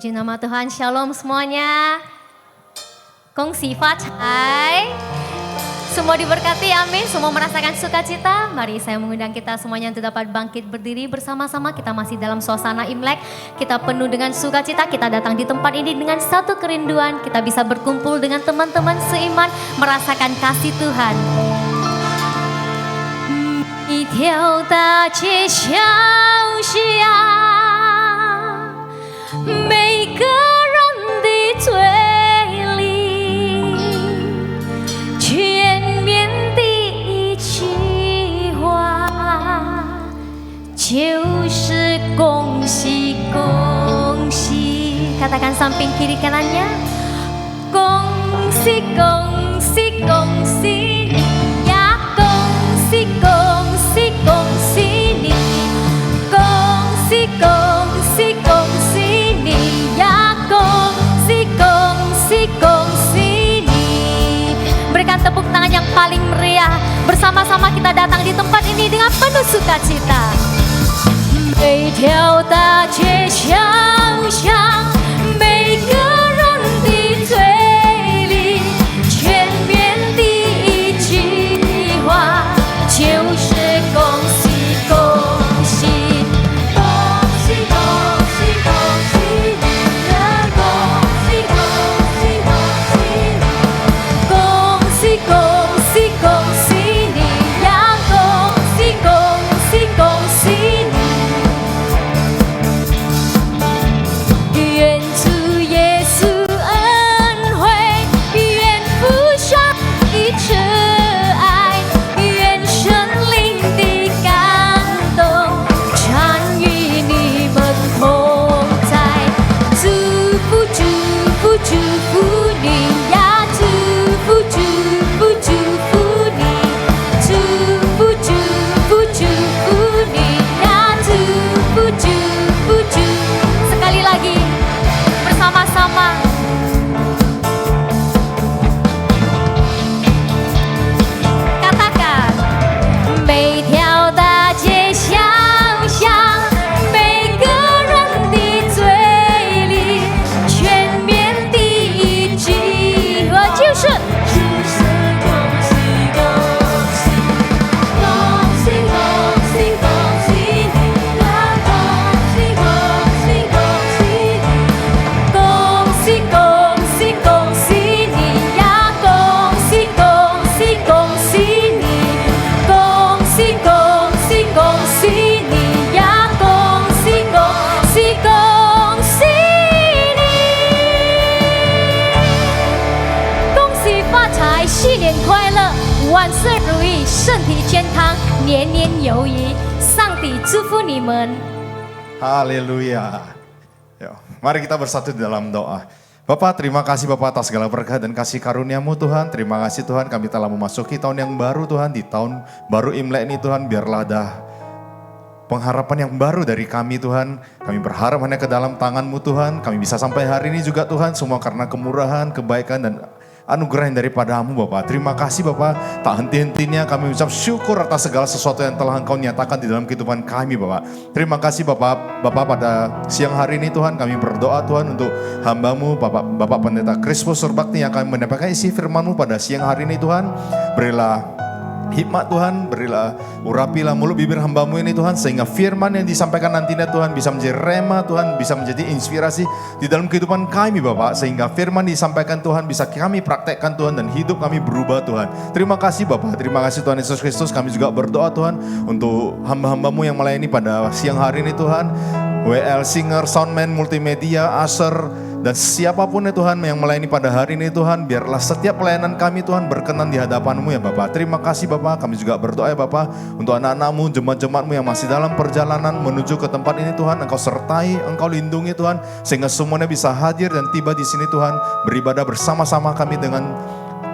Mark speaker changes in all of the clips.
Speaker 1: Puji nama Tuhan, Shalom semuanya. Kongsi Facai. Semua diberkati, amin. Semua merasakan sukacita. Mari saya mengundang kita semuanya untuk dapat bangkit berdiri bersama-sama. Kita masih dalam suasana Imlek. Kita penuh dengan sukacita. Kita datang di tempat ini dengan satu kerinduan. Kita bisa berkumpul dengan teman-teman seiman. Merasakan kasih Tuhan. 一条大街小巷，每个人的嘴里，全面的一句话，就是恭喜恭喜。Katakan samping kiri kanannya, 恭喜恭喜恭喜你呀，恭喜恭喜恭喜你，恭喜恭喜恭喜你呀，恭喜恭喜恭喜你。Berikan tepuk tangan yang paling meriah. Bersama-sama kita datang di tempat ini dengan penuh sukacita. 每条大街小巷，每个人的嘴里，全面的一句话，就是恭喜恭喜，恭喜恭喜恭喜你呀，恭喜恭喜恭喜你，恭喜恭喜恭喜你呀，恭喜恭喜恭喜你。愿主耶稣恩惠，愿父上的慈爱，愿神灵的感动，常与你们同在。祝福祝福祝福你呀，祝福祝福祝福你，祝福祝福祝福你呀，祝福祝福祝。Sekali lagi bersama-sama. Katakan, 每条大街小巷，每个人的嘴里，全面的一句话，就是恭喜恭喜，恭喜恭喜恭喜你呀，恭喜恭喜恭喜你，恭喜恭喜恭喜你呀，恭喜恭喜恭喜你，恭喜恭喜恭喜你呀，恭喜恭喜恭喜你，恭喜发财，新年快乐，万事如意，身体健康，年年有余，上帝祝福你们。
Speaker 2: Haleluya. Yuk, mari kita bersatu di dalam doa. Bapak, terima kasih Bapak atas segala berkat dan kasih karunia-Mu Tuhan. Terima kasih Tuhan, kami telah memasuki tahun yang baru Tuhan. Di tahun baru Imlek ini Tuhan, biarlah ada pengharapan yang baru dari kami Tuhan. Kami berharap hanya ke dalam tangan-Mu Tuhan. Kami bisa sampai hari ini juga Tuhan, semua karena kemurahan, kebaikan dan anugerah yang daripada-Mu Bapak. Terima kasih Bapak, tak henti-hentinya kami ucap syukur atas segala sesuatu yang telah Engkau nyatakan di dalam kehidupan kami Bapak. Terima kasih Bapak pada siang hari ini Tuhan, kami berdoa Tuhan untuk hamba-Mu Bapak Pendeta Kristus Surbakti yang akan mendapatkan isi firman-Mu pada siang hari ini Tuhan. Berilah hikmat Tuhan, berilah urapilah mulut bibir hamba-Mu ini Tuhan, sehingga firman yang disampaikan nantinya Tuhan bisa menjadi rema Tuhan, bisa menjadi inspirasi di dalam kehidupan kami Bapak, sehingga firman disampaikan Tuhan bisa kami praktekkan Tuhan dan hidup kami berubah Tuhan. Terima kasih Bapak, terima kasih Tuhan Yesus Kristus. Kami juga berdoa Tuhan untuk hamba-hamba-Mu yang melayani pada siang hari ini Tuhan, WL Singer, Soundman, Multimedia, Usher, dan siapapun ya Tuhan yang melayani pada hari ini Tuhan, biarlah setiap pelayanan kami Tuhan berkenan di hadapan-Mu ya Bapak. Terima kasih Bapak, kami juga berdoa ya Bapak untuk anak-anak-Mu, jemaat-jemaat-Mu yang masih dalam perjalanan menuju ke tempat ini Tuhan. Engkau sertai, Engkau lindungi Tuhan, sehingga semuanya bisa hadir dan tiba di sini Tuhan, beribadah bersama-sama kami dengan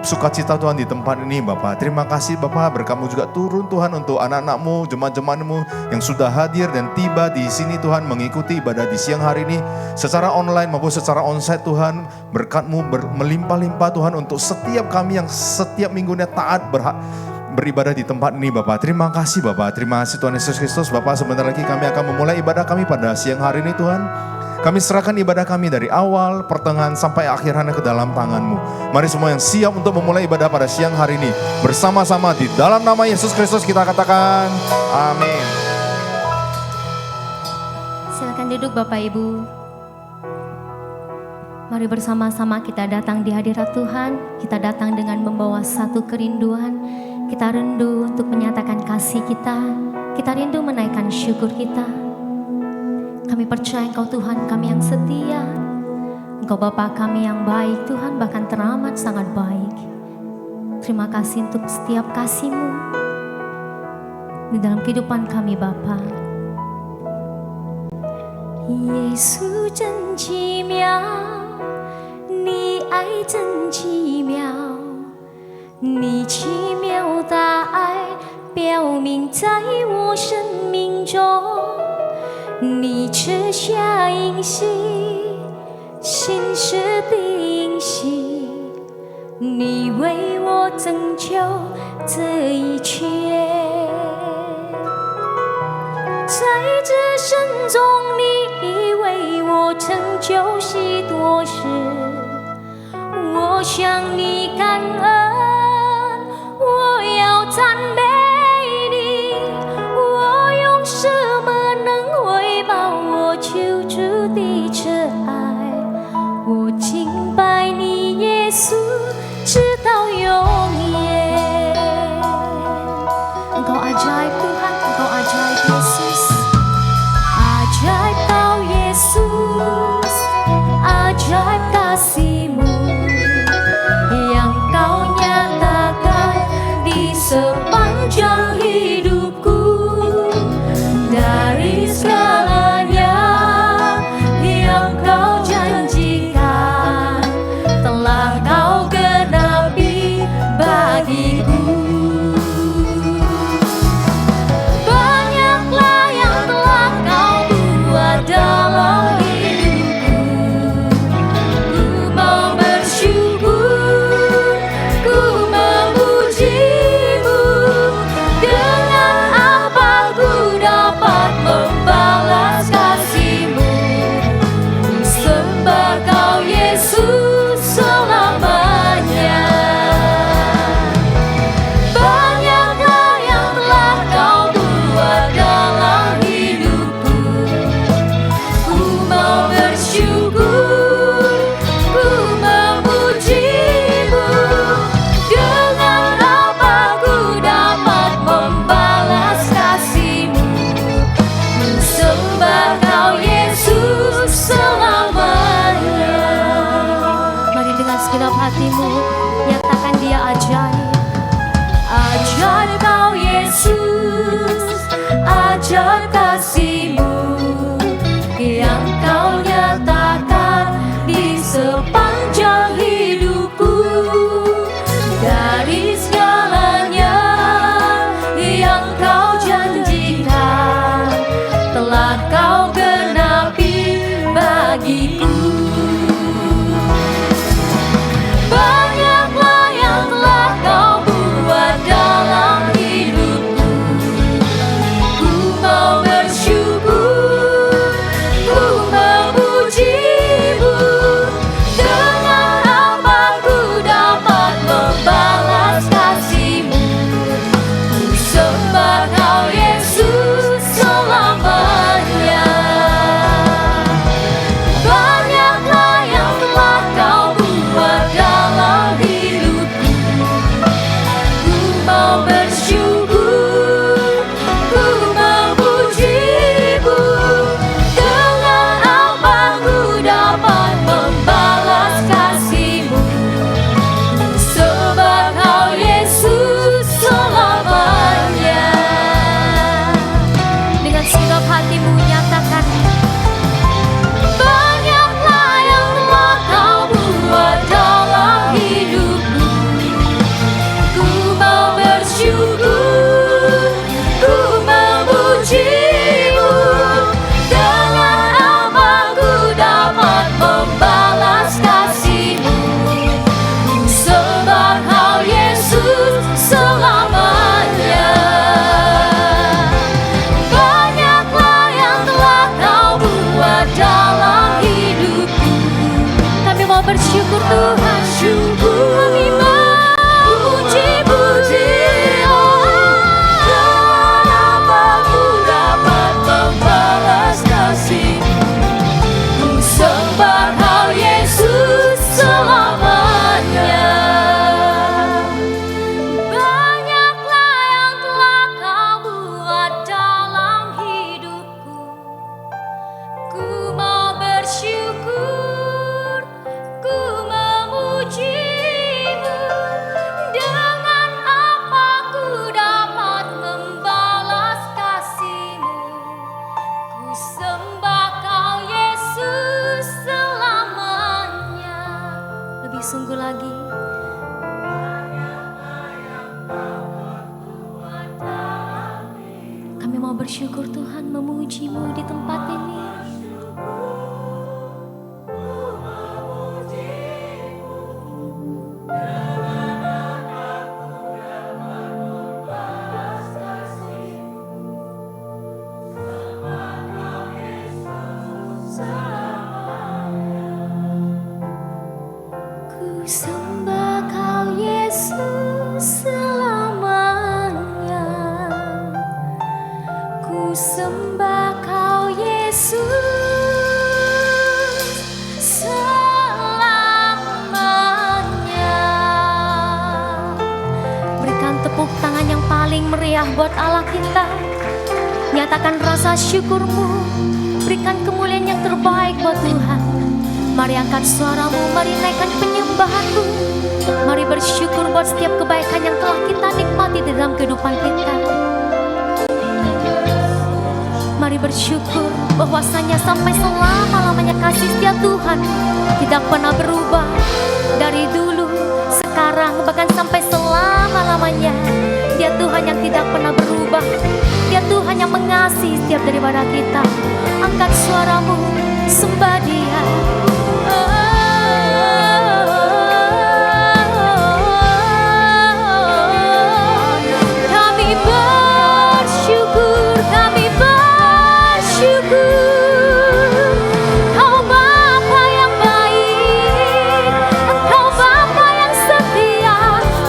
Speaker 2: sukacita Tuhan di tempat ini Bapak. Terima kasih Bapak, berkat-Mu juga turun Tuhan untuk anak-anak-Mu, jemaat-jemaat-Mu yang sudah hadir dan tiba di sini Tuhan mengikuti ibadah di siang hari ini secara online maupun secara onsite Tuhan. Berkat-Mu melimpah-limpah Tuhan untuk setiap kami yang setiap minggunya taat beribadah di tempat ini Bapak. Terima kasih Bapak, terima kasih Tuhan Yesus Kristus. Bapak, sebentar lagi kami akan memulai ibadah kami pada siang hari ini Tuhan. Kami serahkan ibadah kami dari awal, pertengahan, sampai akhir hanya ke dalam tangan-Mu. Mari semua yang siap untuk memulai ibadah pada siang hari ini, bersama-sama di dalam nama Yesus Kristus kita katakan, amin.
Speaker 1: Silakan duduk Bapak Ibu. Mari bersama-sama kita datang di hadirat Tuhan. Kita datang dengan membawa satu kerinduan. Kita rindu untuk menyatakan kasih kita. Kita rindu menaikkan syukur kita. Kami percaya Engkau Tuhan kami yang setia. Engkau Bapa kami yang baik Tuhan, bahkan teramat sangat baik. Terima kasih untuk setiap kasih-Mu di dalam kehidupan kami Bapa. Yesus 真奇妙，你爱真奇妙，你奇妙大爱表明在我生命中，你赐下应许，心事的应许，你为我拯救这一切。在这生中，你为我成就许多事，我向你感恩，我要赞美你，我用什么能回报我救主的慈爱？我敬拜你，耶稣，直到永远。Engkau ajaib Tuhan, Engkau ajaib Yesus. Ajaib Kau Yesus, ajaib kasih-Mu yang Kau nyatakan di sepanjang hidupku. Dari segalanya yang Kau janjikan telah Kau genapi bagiku. Dalam hidupku, ku mau bersyukur, ku memuji-Mu. Dengan apa ku dapat membalas kasih-Mu? Ku sembah Kau Yesus selamanya. Banyaklah yang telah Kau buat dalam hidupku. Bersyukur, ku memuji-Mu. Dengan apa ku dapat membalas kasih-Mu? Ku sembah Kau Yesus selamanya. Mari dengan segenap hatimu nyatakan Dia ajaib. Ajaib Kau Yesus, ajaib kasih-Mu yang Kau nyatakan di sepanjang hidupku. Dari segalanya yang Kau janjikan telah Kau genapi bagiku. Banyaklah yang telah Kau buat dalam hidupku. Ku mau bersyukur, ku memuji-Mu. Dengan apa ku dapat membalas kasih-Mu? bersyukur Tuhan, memuji-Mu di tempat ini. Ku sembah Kau Yesus selamanya. Ku sembah Kau Yesus selamanya. Berikan tepuk tangan yang paling meriah buat Allah kita. Nyatakan rasa syukur-Mu. Berikan kemuliaan yang terbaik buat Tuhan. Mari angkat suaramu, mari naikkan penyembahanmu. Mari bersyukur buat setiap kebaikan yang telah kita nikmati di dalam kehidupan kita. Mari bersyukur bahwasanya sampai selama-lamanya kasih setia Tuhan tidak pernah berubah. Dari dulu, sekarang, bahkan sampai selama-lamanya. Dia Tuhan yang tidak pernah berubah. Dia Tuhan yang mengasihi setiap daripada kita. Angkat suaramu, sembah Dia. Kami bersyukur, kami bersyukur. Kau Bapa yang baik, Engkau Bapa yang setia.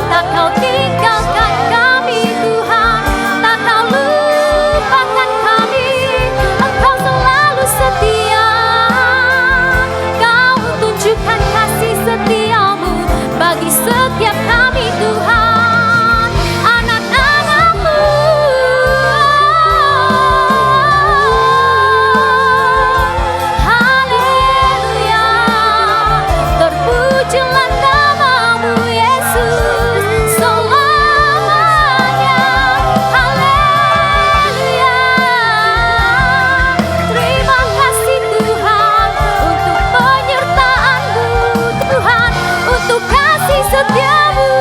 Speaker 1: Tak Kau tinggalkan kami Tuhan, tak Kau lupakan kami. Engkau selalu setia. Kau tunjukkan kasih setiamu bagi setiap kami Tuhan, anak-anak-Mu. Haleluya, terpujilah nama-Mu Yesus selamanya. Haleluya, terima kasih Tuhan untuk penyertaan-Mu Tuhan, untuk kasih setia-Mu.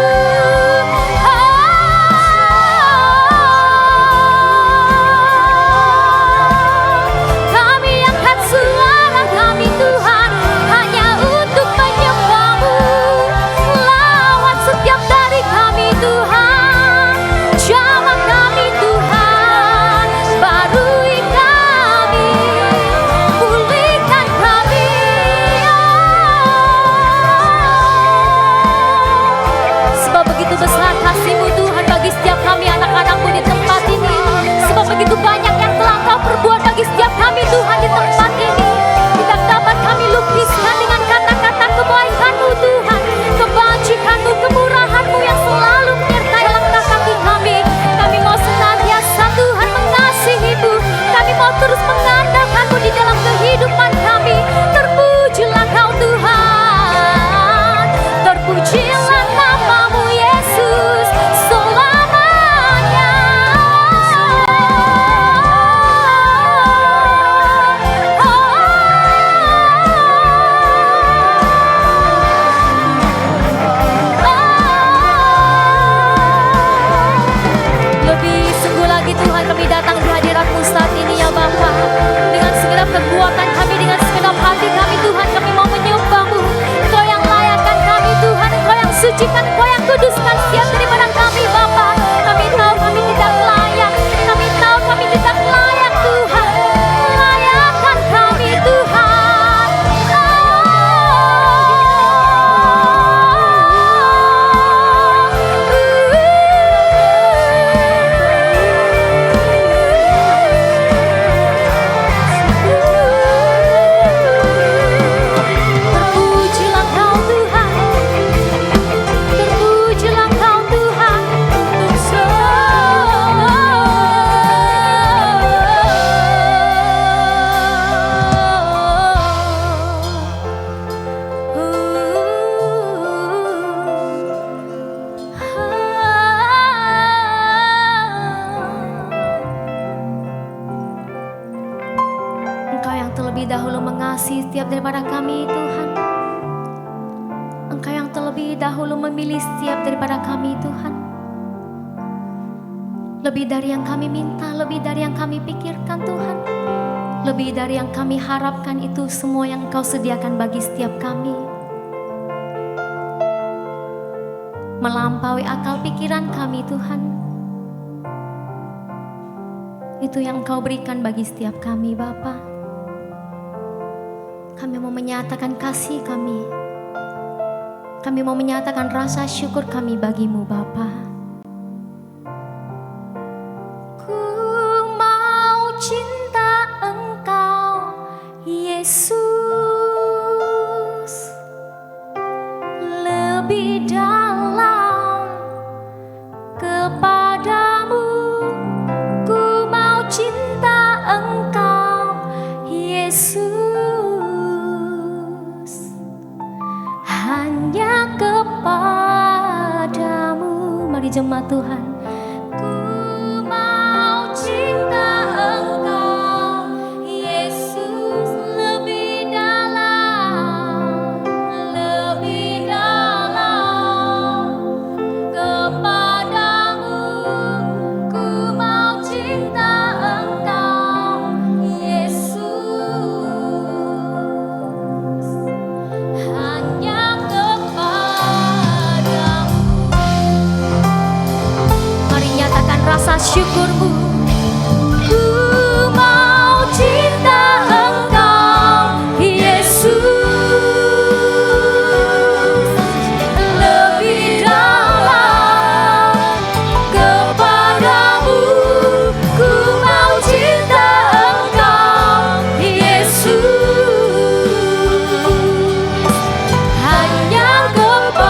Speaker 1: Kami angkat suara kami Tuhan hanya untuk menyembah-Mu. Lawat setiap dari kami Tuhan, jamah kami Tuhan, barui kami, pulihkan kami. Sebab begitu besar kasih-Mu Tuhan bagi setiap kami anak-anak-Mu di tempat ini. Sebab begitu banyak yang telah Kau perbuat bagi setiap kami Tuhan di tempat ini. Tidak dapat kami lukiskan dengan kata-kata kebaikan-Mu Tuhan, kebajikan-Mu, kemurahan-Mu yang selalu menyertai langkah kaki kami. Kami mau senantiasa Tuhan mengasihi-Mu. Kami mau terus mengandalkan-Mu di dalam kehidupan kami. Terpujilah Kau Tuhan, terpujilah nama-Mu Yesus selamanya. Lebih sungguh lagi Tuhan, kami datang di hadirat-Mu saat ini ya Bapa. Dengan segenap kekuatan kami, dengan segenap hati kami Tuhan, kami mau menyembah-Mu. Engkau yang layakkan kami Tuhan, Engkau yang sucikan, Engkau yang kuduskan setiap daripada kami Bapa. Kami tahu kami tidak layak, kami tahu kami tidak layak Tuhan. Layakkan kami Tuhan. Terpujilah Kau Tuhan, terpujilah Kau Tuhan untuk Engkau yang terlebih dahulu mengasihi setiap daripada kami Tuhan. Engkau yang terlebih dahulu memilih setiap daripada kami Tuhan. Lebih dari yang kami minta, lebih dari yang kami pikirkan Tuhan. Lebih dari yang kami harapkan, itu semua yang Engkau sediakan bagi setiap kami. Melampaui akal pikiran kami Tuhan. Itu yang Engkau berikan bagi setiap kami Bapa. Kami mau menyatakan kasih kami. Kami mau menyatakan rasa syukur kami bagimu Bapa. Yesus, lebih dalam kepadamu, ku mau cinta Engkau, Yesus, hanya kepadamu. Mari jemaat Tuhan. Rasa syukurmu, ku mau cinta Engkau, Yesus, lebih dalam kepadamu, ku mau cinta Engkau, Yesus, hanya kepadamu.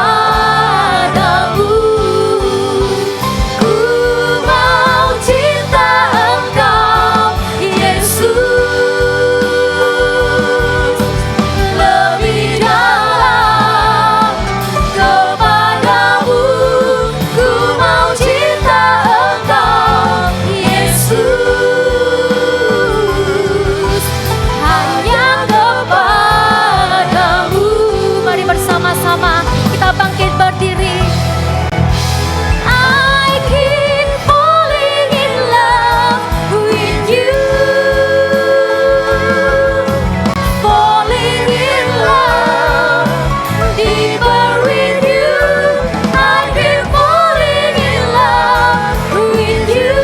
Speaker 1: Bersama-sama kita bangkit berdiri. I keep falling in love with you, falling in love deeper with you. I keep falling in love with you.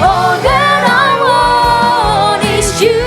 Speaker 1: All that I want is you.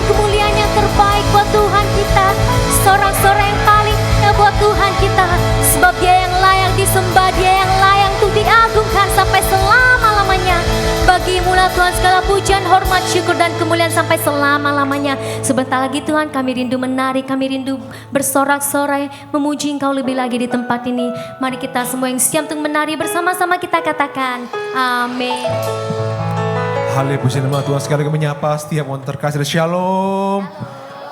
Speaker 1: Kemuliaan yang terbaik buat Tuhan kita, sorak-sorai yang paling indah buat Tuhan kita, sebab Dia yang layak disembah, Dia yang layak untuk diagungkan sampai selama-lamanya. Bagimu-lah Tuhan segala pujian, hormat, syukur dan kemuliaan sampai selama-lamanya. Sebentar lagi Tuhan, kami rindu menari, kami rindu bersorak-sorai, memuji Engkau lebih lagi di tempat ini. Mari kita semua yang siap untuk menari bersama-sama kita katakan amin.
Speaker 3: Haleluya, puji nama Tuhan. Sekali lagi menyapa setiap orang terkasih. Shalom.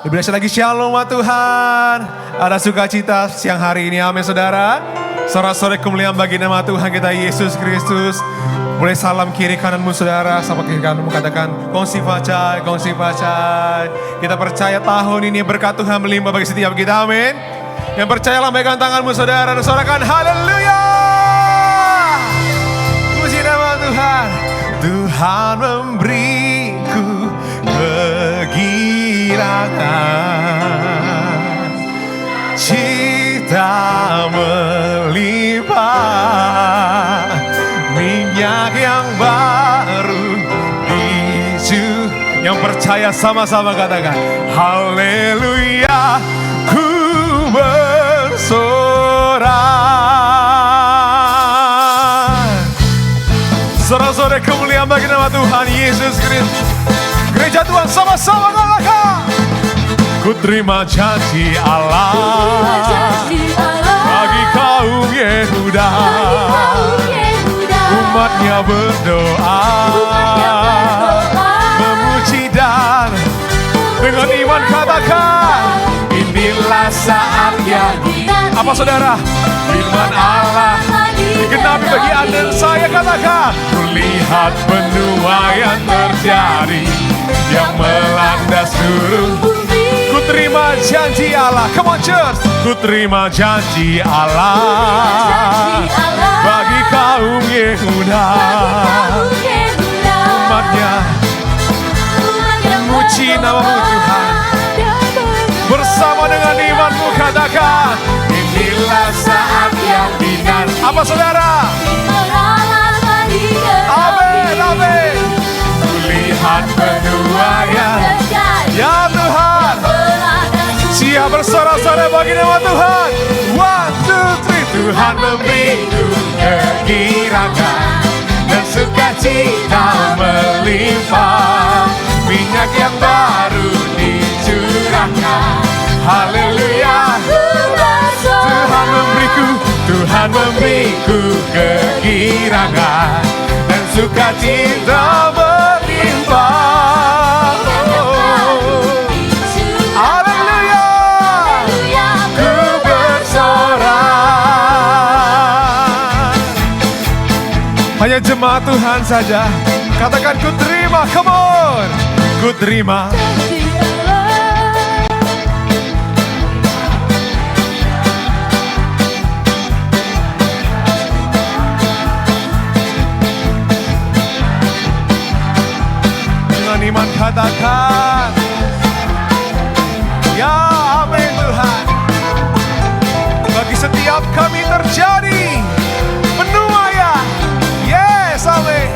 Speaker 3: Lebih dahsyat lagi shalom Tuhan. Ada sukacita siang hari ini, amin saudara. Sorak-sorai kemuliaan bagi nama Tuhan kita Yesus Kristus. Boleh salam kiri kananmu saudara, sama kiri kananmu katakan kongsi facai, kongsi facai. Kita percaya tahun ini berkat Tuhan melimpah bagi setiap kita, amin. Yang percaya lambaikan tanganmu saudara dan sorakan haleluya. Puji nama Tuhan. Tuhan memberiku kegirangan, cita melimpah, minyak yang baru biju. Yang percaya sama-sama katakan haleluya, ku Yesus Kristus. Gereja Tuhan sama-sama katakan. Ku terima janji Allah bagi kaum Yehuda. Umatnya berdoa, memuji dan dengan iman katakan, inilah saatnya. Apa saudara? Firman Allah digenapi bagi Anda dan saya, katakan. Kulihat penuaian terjadi yang melanda seluruh bumi. Ku terima janji Allah. Come on church. Ku terima janji Allah bagi kaum Yehuda. Umatnya memuji namamu Tuhan. Bersama dengan imanmu katakan, inilah saat yang dinanti. Apa saudara? Amin, amin. Kulihat penuaian, ya Tuhan. Siap bersorak-sorai bagi nama Tuhan. 1, 2, 3. Tuhan memberiku kegirangan dan sukacita melimpah. Minyak yang baru dicurahkan. Haleluya. Tuhan memberiku kegirangan dan sukacita melimpah. Haleluya. Ku bersorak. Hanya jemaat Tuhan saja. Katakan ku terima, come on. Ku terima. Dengan iman katakan, ya amin Tuhan. Bagi setiap kami terjadi penuaian. Yes, amin.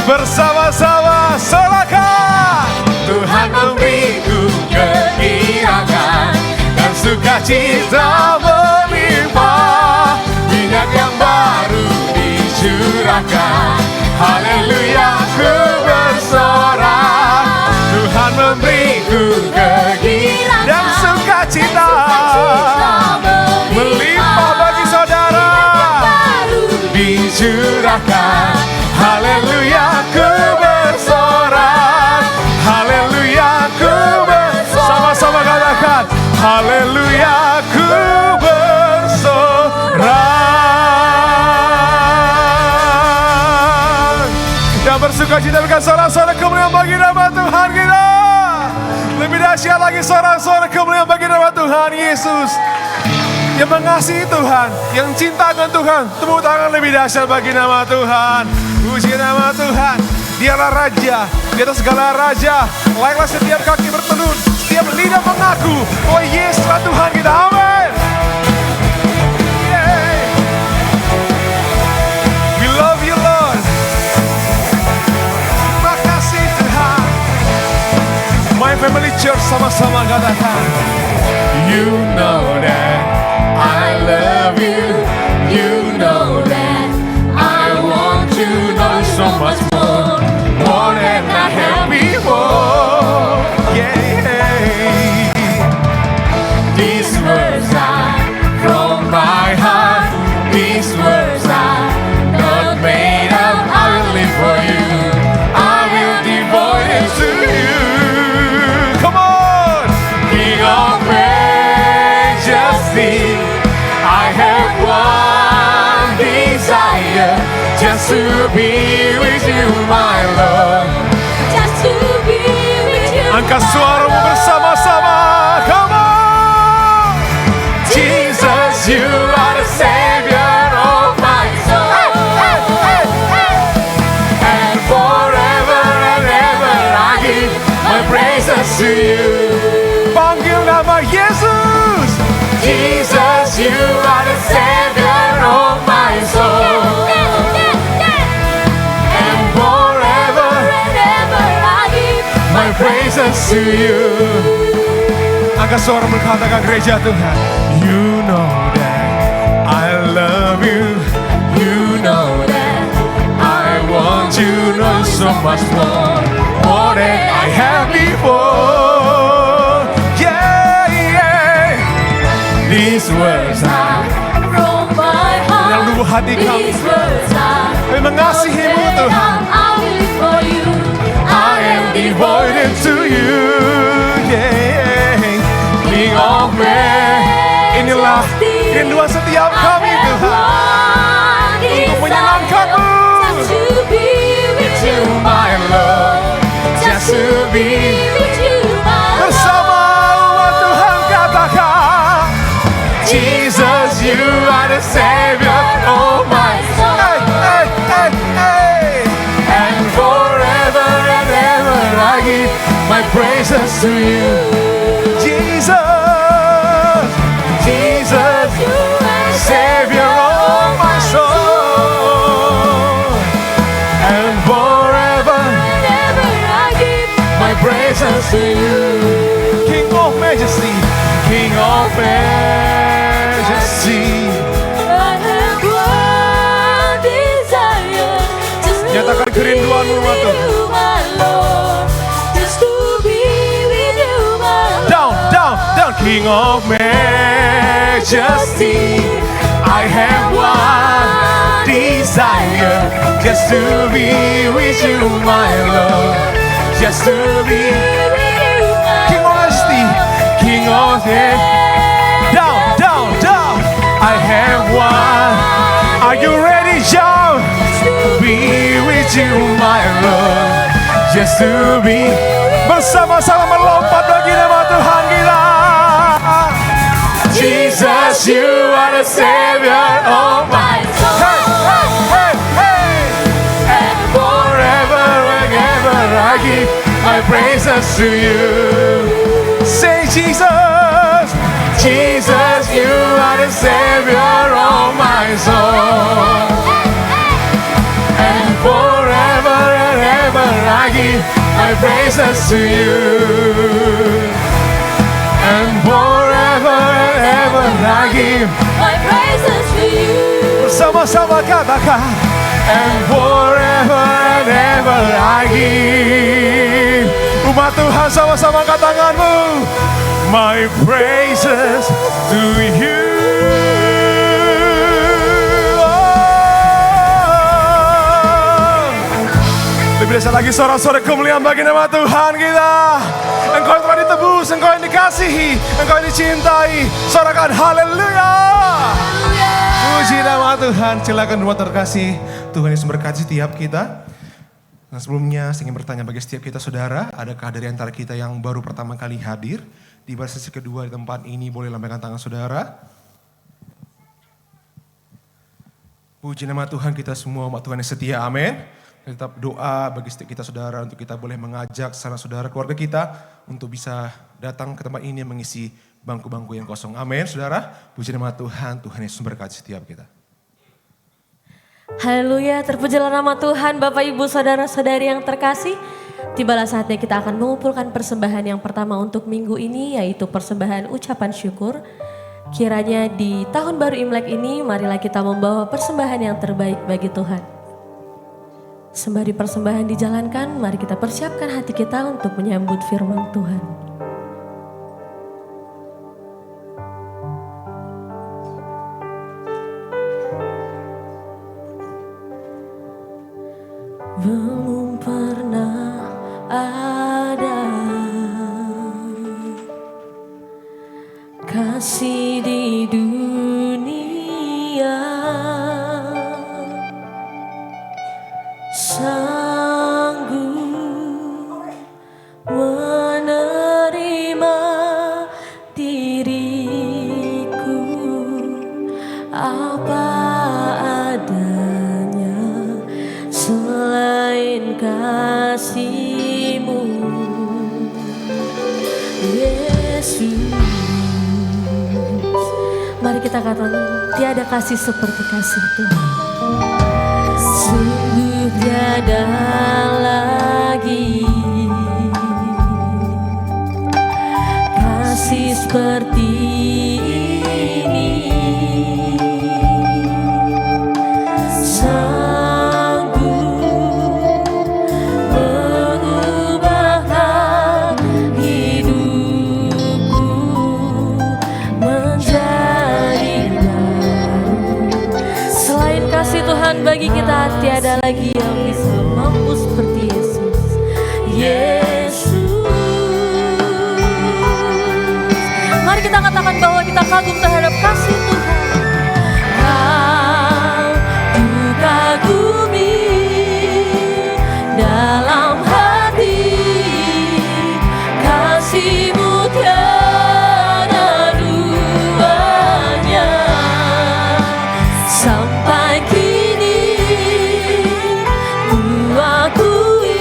Speaker 3: Bersama-sama serahkan. Tuhan memberiku kegirangan dan sukacita melimpah. Minyak yang baru dicurahkan. Haleluya, ku bersorak. Tuhan memberiku kegirangan dan sukacita melimpah bagi saudara. Dicurahkan. Haleluya, ku bersorak. Haleluya, ku bersorak. Sama-sama katakan. Haleluya, ku bersorak. Yang bersukacita berikan sorak-sorak kemuliaan bagi nama Tuhan kita. Lebih dahsyat lagi sorak-sorak kemuliaan bagi nama Tuhan Yesus. Yang mengasihi Tuhan, yang cinta dengan Tuhan. Tepuk tangan lebih dahsyat bagi nama Tuhan. Puji nama Tuhan. Dialah Raja, di atas segala raja. Layaklah setiap kaki bertelur, setiap lidah mengaku, oh Yesuslah Tuhan kita. Amin. We love you Lord. Terima kasih Tuhan. My Family Church sama-sama katakan, you know that I love you. You know that I want to know so much more than I have before. Yeah. These words are from my heart. These words are not made up. I will live for you. I will devote it to you. Come on, King of Majesty. I have one desire, just to be with you, my Lord.
Speaker 1: Just to be with you.
Speaker 3: Angkat suaramu bersama-sama, come on. Jesus, you are the Savior of my soul. And forever and ever I give my praises to you. Panggil nama Yesus. Jesus, you are the Savior of my soul. And forever
Speaker 1: And ever I give
Speaker 3: my praises to you. Angkat suara berkatakan gereja Tuhan. You know that I love you. You know that I want you know so much more than I have before. Yeah, yeah. These words are
Speaker 1: From my heart,
Speaker 3: dalam lubuk hati kami.
Speaker 1: these words are
Speaker 3: Kami mengasihimu Tuhan.
Speaker 1: I will live for you.
Speaker 3: I am devoted to you. Yeah, King of men. Inilah rinduan setiap kami Tuhan. Untuk menyenangkanmu.
Speaker 1: Just to be with you,
Speaker 3: My Lord, just to be
Speaker 1: with you, my Lord.
Speaker 3: bersama umat Tuhan katakan, Jesus, you are the Savior of my soul. Hey, hey, hey, hey. And forever and ever I give my praises to you. Jesus, Jesus, Savior of my soul. And forever
Speaker 1: Whenever I give
Speaker 3: my praises to you. King of majesty, King of majesty.
Speaker 1: I have one desire, just to
Speaker 3: Nyatakan kerinduanmu,
Speaker 1: be with
Speaker 3: Tuhan.
Speaker 1: you, my Lord. Just to be with you, my Lord.
Speaker 3: Down, down, down, King of majesty. I have one desire, just to be with you, my Lord. Just to be King of majesty, King of majesty. Down, down, down. I have one. Are you ready, John? Be with you, my Lord. Just to be bersama-sama melompat bagi nama Tuhan kita. Jesus, you are the Savior of my soul. Hey, hey, hey, hey. And forever and ever I give my praises to you. Say Jesus, Jesus, you are the Savior of my soul. And forever and ever I give my praises to you. And forever and ever I give
Speaker 1: My praises to you.
Speaker 3: bersama-sama katakan. And forever and ever I give. Umat Tuhan sama-sama angkat tanganmu. My praises to you. Lebih dahsyat lagi sorak-sorai kemuliaan bagi nama Tuhan kita. Engkau yang telah ditebus, Engkau yang dikasihi, Engkau yang dicintai. Sorakan haleluya. Puji nama Tuhan. Silakan doa terkasih. Tuhan Yesus memberkati setiap kita. Nah, sebelumnya saya ingin bertanya bagi setiap kita saudara, adakah dari antara kita yang baru pertama kali hadir di sesi kedua di tempat ini? Boleh lambaikan tangan saudara. Puji nama Tuhan, kita semua umat Tuhan yang setia, amin. Kita doa bagi setiap kita saudara untuk kita boleh mengajak saudara keluarga kita untuk bisa datang ke tempat ini mengisi bangku-bangku yang kosong. Amin, saudara. Puji nama Tuhan, Tuhan Yesus memberkati setiap kita.
Speaker 1: Haleluya, terpujilah nama Tuhan, Bapak Ibu Saudara-saudari yang terkasih. Tibalah saatnya kita akan mengumpulkan persembahan yang pertama untuk minggu ini, yaitu persembahan ucapan syukur. Kiranya di tahun baru Imlek ini, marilah kita membawa persembahan yang terbaik bagi Tuhan. Sembari persembahan dijalankan, mari kita persiapkan hati kita untuk menyambut firman Tuhan. Belum pernah ada kasih di dunia sanggup menerima diriku apa adanya selain kasih-Mu, Yesus. Mari kita katakan, tiada kasih seperti kasih Tuhan. Sungguh tiada lagi kasih seperti ini. Sanggup Dan bagi kita tiada lagi yang bisa mampu seperti Yesus. Yesus. Mari kita katakan bahwa kita kagum terhadap kasih Tuhan. Kau ku kagumi dalam hati, kasih-Mu tiada duanya. Sampai kini ku akui,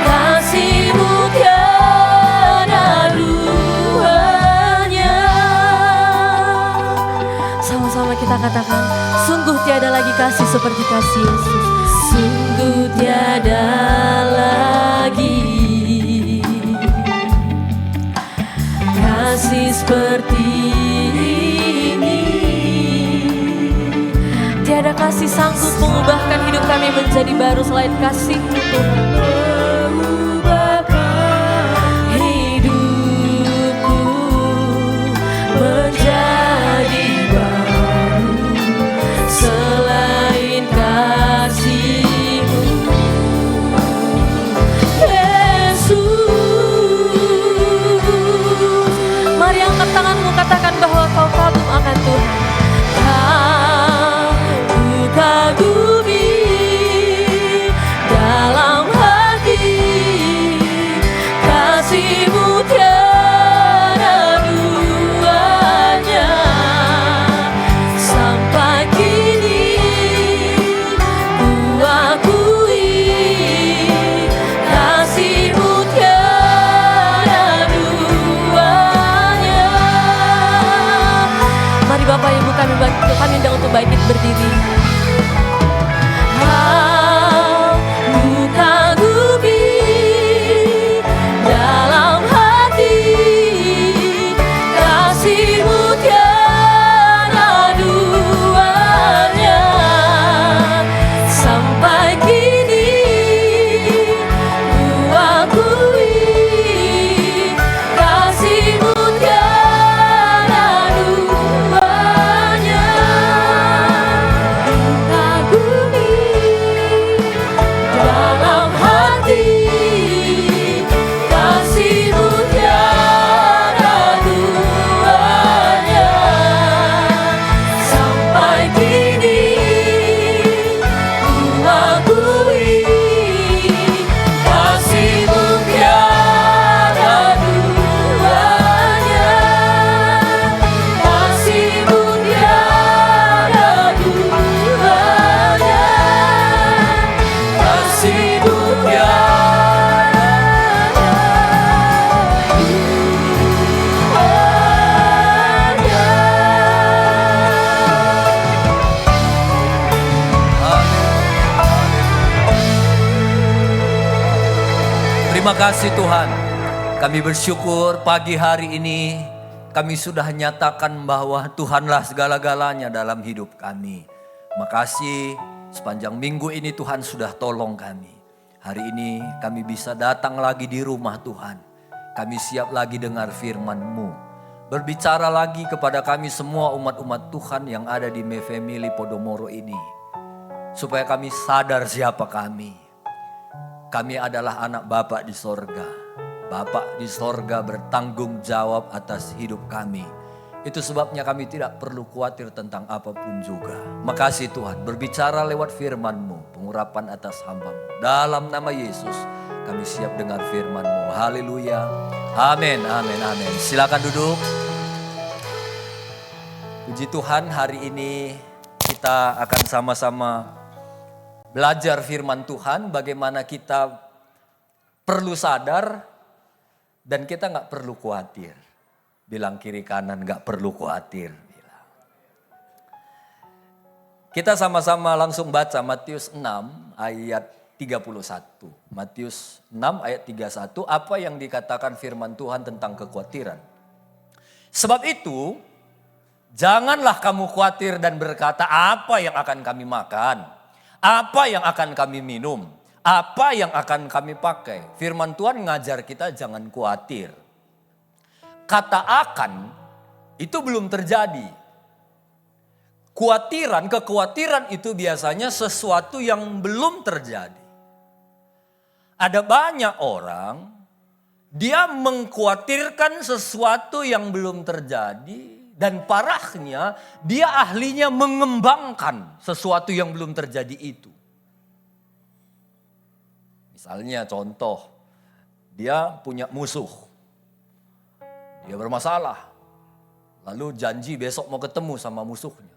Speaker 1: kasih-Mu tiada duanya. Sama-sama kita katakan, sungguh tiada lagi kasih seperti kasih Yesus. Sungguh tiada lagi kasih seperti ini. Tiada kasih sanggup mengubahkan hidup kami menjadi baru selain kasih-Mu Tuhan. Mengubahkan hidupku menjadi baru selain kasih-Mu. Yesus, mari angkat tanganmu, katakan bahwa kau kagum akan Tuhan. Kau ku kagumi dalam hati, kasih-Mu tiada duanya. Sampai kini ku akui, kasih-Mu tiada duanya. Mari Bapak Ibu kami undang untuk bangkit berdiri. Kau ku kagumi dalam hati, kasih-Mu tiada duanya. Sampai kini ku akui, kasih-Mu tiada duanya. Kagumi dalam hati, kasih-Mu tiada duanya. Sampai kini ku akui, kasih-Mu tiada duanya. Kasih-Mu tiada duanya. Kasih-Mu
Speaker 4: Terima kasih Tuhan. Kami bersyukur pagi hari ini kami sudah nyatakan bahwa Tuhanlah segala-galanya dalam hidup kami. Makasih sepanjang minggu ini Tuhan sudah tolong kami. Hari ini kami bisa datang lagi di rumah Tuhan. Kami siap lagi dengar firman-Mu. Berbicara lagi kepada kami semua umat-umat Tuhan yang ada di Mefemili Podomoro ini. Supaya kami sadar siapa kami. Kami adalah anak Bapa di sorga. Bapa di sorga bertanggung jawab atas hidup kami. Itu sebabnya kami tidak perlu khawatir tentang apapun juga. Makasih Tuhan, berbicara lewat firman-Mu, pengurapan atas hamba-Mu. Dalam nama Yesus, kami siap dengar firman-Mu. Haleluya. Amin, amin, amin. Silakan duduk. Puji Tuhan, hari ini kita akan sama-sama belajar firman Tuhan, bagaimana kita perlu sadar dan kita gak perlu khawatir. Bilang kiri kanan gak perlu khawatir. Kita sama-sama langsung baca Matius 6 ayat 31. Matius 6 ayat 31, apa yang dikatakan firman Tuhan tentang kekhawatiran. Sebab itu, janganlah kamu khawatir dan berkata apa yang akan kami makan. Apa yang akan kami minum? Apa yang akan kami pakai? Firman Tuhan ngajar kita jangan khawatir. Kata akan itu belum terjadi. kekhawatiran itu biasanya sesuatu yang belum terjadi. Ada banyak orang, dia mengkhawatirkan sesuatu yang belum terjadi. Dan parahnya, dia ahlinya mengembangkan sesuatu yang belum terjadi itu. Misalnya contoh, dia punya musuh. Dia bermasalah. Lalu janji besok mau ketemu sama musuhnya.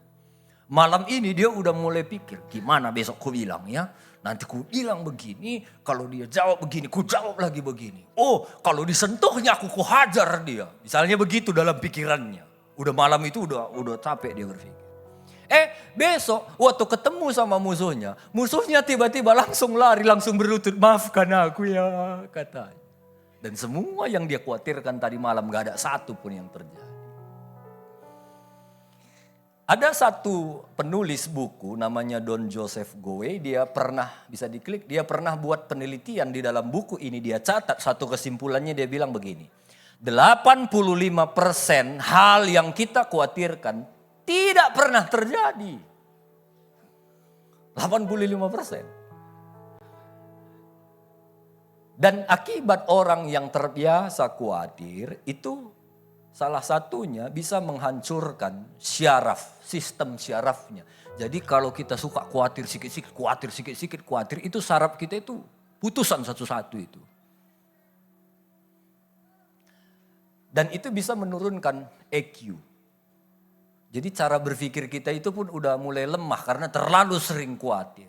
Speaker 4: Malam ini dia udah mulai pikir, gimana besok ku bilang ya. Nanti ku bilang begini, kalau dia jawab begini, ku jawab lagi begini. Oh, kalau disentuhnya aku hajar dia. Misalnya begitu dalam pikirannya. Udah malam itu udah capek dia berpikir. Besok waktu ketemu sama musuhnya tiba-tiba langsung lari, langsung berlutut, maafkan aku ya, katanya. Dan semua yang dia khawatirkan tadi malam gak ada satu pun yang terjadi. Ada satu penulis buku namanya Don Joseph Gowe, dia pernah, bisa diklik, dia pernah buat penelitian di dalam buku ini, dia catat satu kesimpulannya, dia bilang begini, 85% hal yang kita khawatirkan tidak pernah terjadi. 85%. Dan akibat orang yang terbiasa khawatir itu salah satunya bisa menghancurkan syaraf, sistem syarafnya. Jadi kalau kita suka khawatir sikit-sikit, khawatir, itu saraf kita itu putusan satu-satu itu. Dan itu bisa menurunkan EQ. Jadi cara berpikir kita itu pun udah mulai lemah karena terlalu sering khawatir.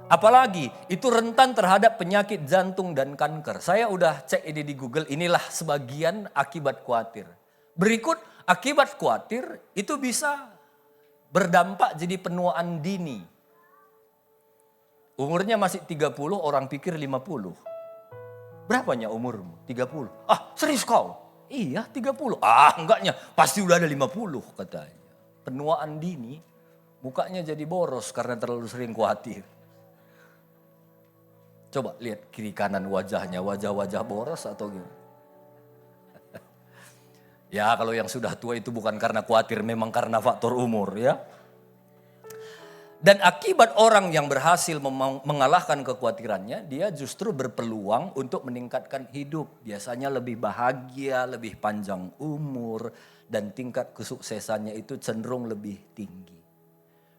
Speaker 4: Apalagi itu rentan terhadap penyakit jantung dan kanker. Saya udah cek ini di Google, inilah sebagian akibat khawatir. Berikut akibat khawatir itu bisa berdampak jadi penuaan dini. Umurnya masih 30, orang pikir 50. Berapanya umurmu? 30. Serius kau? Iya 30. Enggaknya, pasti udah ada 50 katanya. Penuaan dini, mukanya jadi boros karena terlalu sering khawatir. Coba lihat kiri kanan wajahnya, wajah-wajah boros atau gimana? Ya kalau yang sudah tua itu bukan karena khawatir, memang karena faktor umur ya. Dan akibat orang yang berhasil mengalahkan kekhawatirannya, dia justru berpeluang untuk meningkatkan hidup. Biasanya lebih bahagia, lebih panjang umur, dan tingkat kesuksesannya itu cenderung lebih tinggi.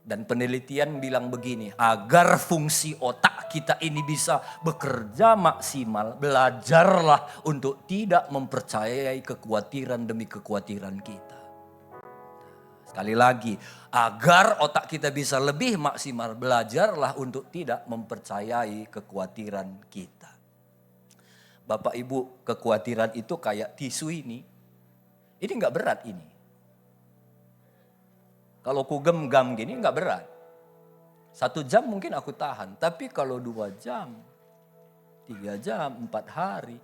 Speaker 4: Dan penelitian bilang begini, agar fungsi otak kita ini bisa bekerja maksimal, belajarlah untuk tidak mempercayai kekhawatiran demi kekhawatiran kita. Sekali lagi, agar otak kita bisa lebih maksimal, belajarlah untuk tidak mempercayai kekhawatiran kita. Bapak Ibu, kekhawatiran itu kayak tisu ini gak berat ini. Kalau ku genggam gini nggak berat. 1 jam mungkin aku tahan. Tapi kalau 2 jam, 3 jam, 4 hari,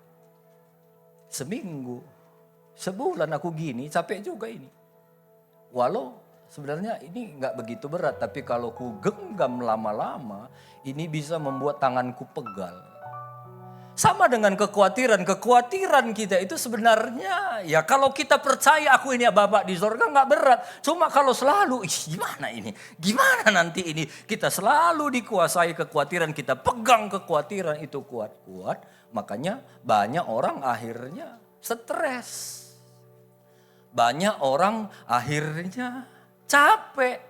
Speaker 4: seminggu, sebulan aku gini, capek juga ini. Walau sebenarnya ini nggak begitu berat. Tapi kalau ku genggam lama-lama, ini bisa membuat tanganku pegal. Sama dengan kekhawatiran kita itu sebenarnya ya kalau kita percaya aku ini Bapak di sorga nggak berat. Cuma kalau selalu gimana ini, gimana nanti ini, kita selalu dikuasai kekhawatiran, kita pegang kekhawatiran itu kuat-kuat. Makanya banyak orang akhirnya stres. Banyak orang akhirnya capek.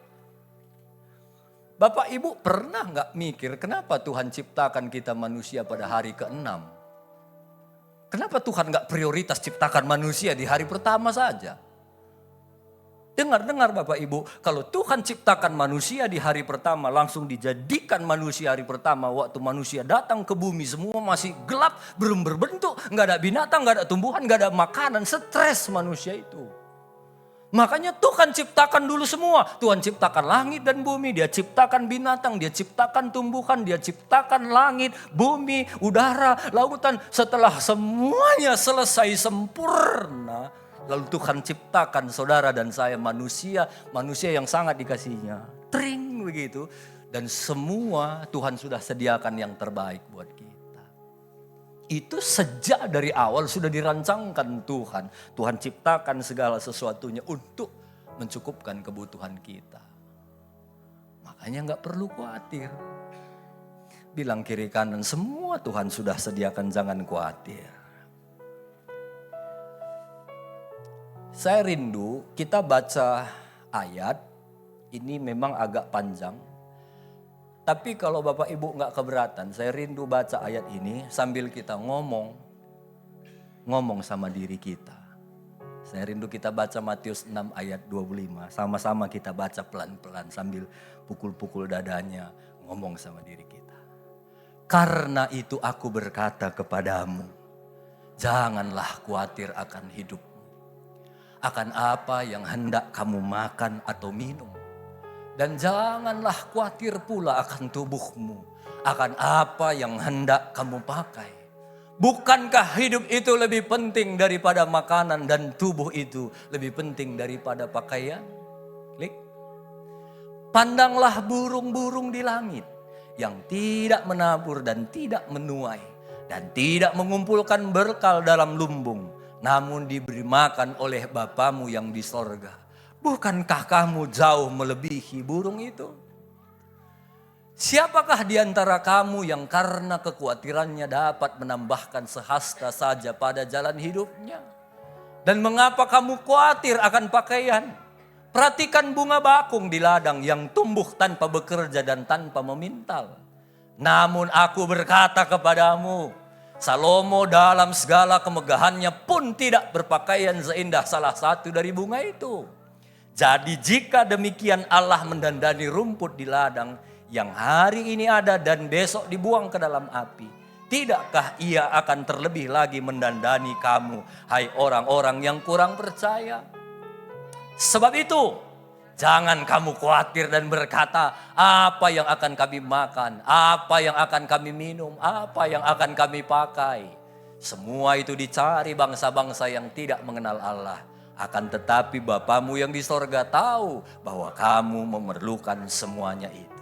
Speaker 4: Bapak Ibu pernah gak mikir kenapa Tuhan ciptakan kita manusia pada hari ke-6? Kenapa Tuhan gak prioritas ciptakan manusia di hari pertama saja? Dengar Bapak Ibu, kalau Tuhan ciptakan manusia di hari pertama, langsung dijadikan manusia hari pertama, waktu manusia datang ke bumi semua masih gelap, belum berbentuk, gak ada binatang, gak ada tumbuhan, gak ada makanan, stres manusia itu. Makanya Tuhan ciptakan dulu semua. Tuhan ciptakan langit dan bumi. Dia ciptakan binatang. Dia ciptakan tumbuhan. Dia ciptakan langit, bumi, udara, lautan. Setelah semuanya selesai sempurna. Lalu Tuhan ciptakan saudara dan saya manusia. Manusia yang sangat dikasihinya. Tring begitu. Dan semua Tuhan sudah sediakan yang terbaik buat kita. Itu sejak dari awal sudah dirancangkan Tuhan. Tuhan ciptakan segala sesuatunya untuk mencukupkan kebutuhan kita. Makanya gak perlu khawatir. Bilang kiri kanan, semua Tuhan sudah sediakan, jangan khawatir. Saya rindu kita baca ayat, ini memang agak panjang. Tapi kalau Bapak Ibu gak keberatan, saya rindu baca ayat ini sambil kita ngomong sama diri kita. Saya rindu kita baca Matius 6 ayat 25, sama-sama kita baca pelan-pelan sambil pukul-pukul dadanya, ngomong sama diri kita. Karena itu aku berkata kepadamu, janganlah khawatir akan hidupmu, akan apa yang hendak kamu makan atau minum. Dan janganlah khawatir pula akan tubuhmu, akan apa yang hendak kamu pakai. Bukankah hidup itu lebih penting daripada makanan dan tubuh itu lebih penting daripada pakaian? Klik. Pandanglah burung-burung di langit yang tidak menabur dan tidak menuai dan tidak mengumpulkan berkal dalam lumbung, namun diberi makan oleh Bapamu yang di sorga. Bukankah kamu jauh melebihi burung itu? Siapakah di antara kamu yang karena kekhawatirannya dapat menambahkan sehasta saja pada jalan hidupnya? Dan mengapa kamu khawatir akan pakaian? Perhatikan bunga bakung di ladang yang tumbuh tanpa bekerja dan tanpa memintal. Namun aku berkata kepadamu, Salomo dalam segala kemegahannya pun tidak berpakaian seindah salah satu dari bunga itu. Jadi jika demikian Allah mendandani rumput di ladang yang hari ini ada dan besok dibuang ke dalam api, tidakkah ia akan terlebih lagi mendandani kamu, hai orang-orang yang kurang percaya? Sebab itu, jangan kamu khawatir dan berkata, apa yang akan kami makan, apa yang akan kami minum, apa yang akan kami pakai. Semua itu dicari bangsa-bangsa yang tidak mengenal Allah. Akan tetapi Bapamu yang di sorga tahu bahwa kamu memerlukan semuanya itu.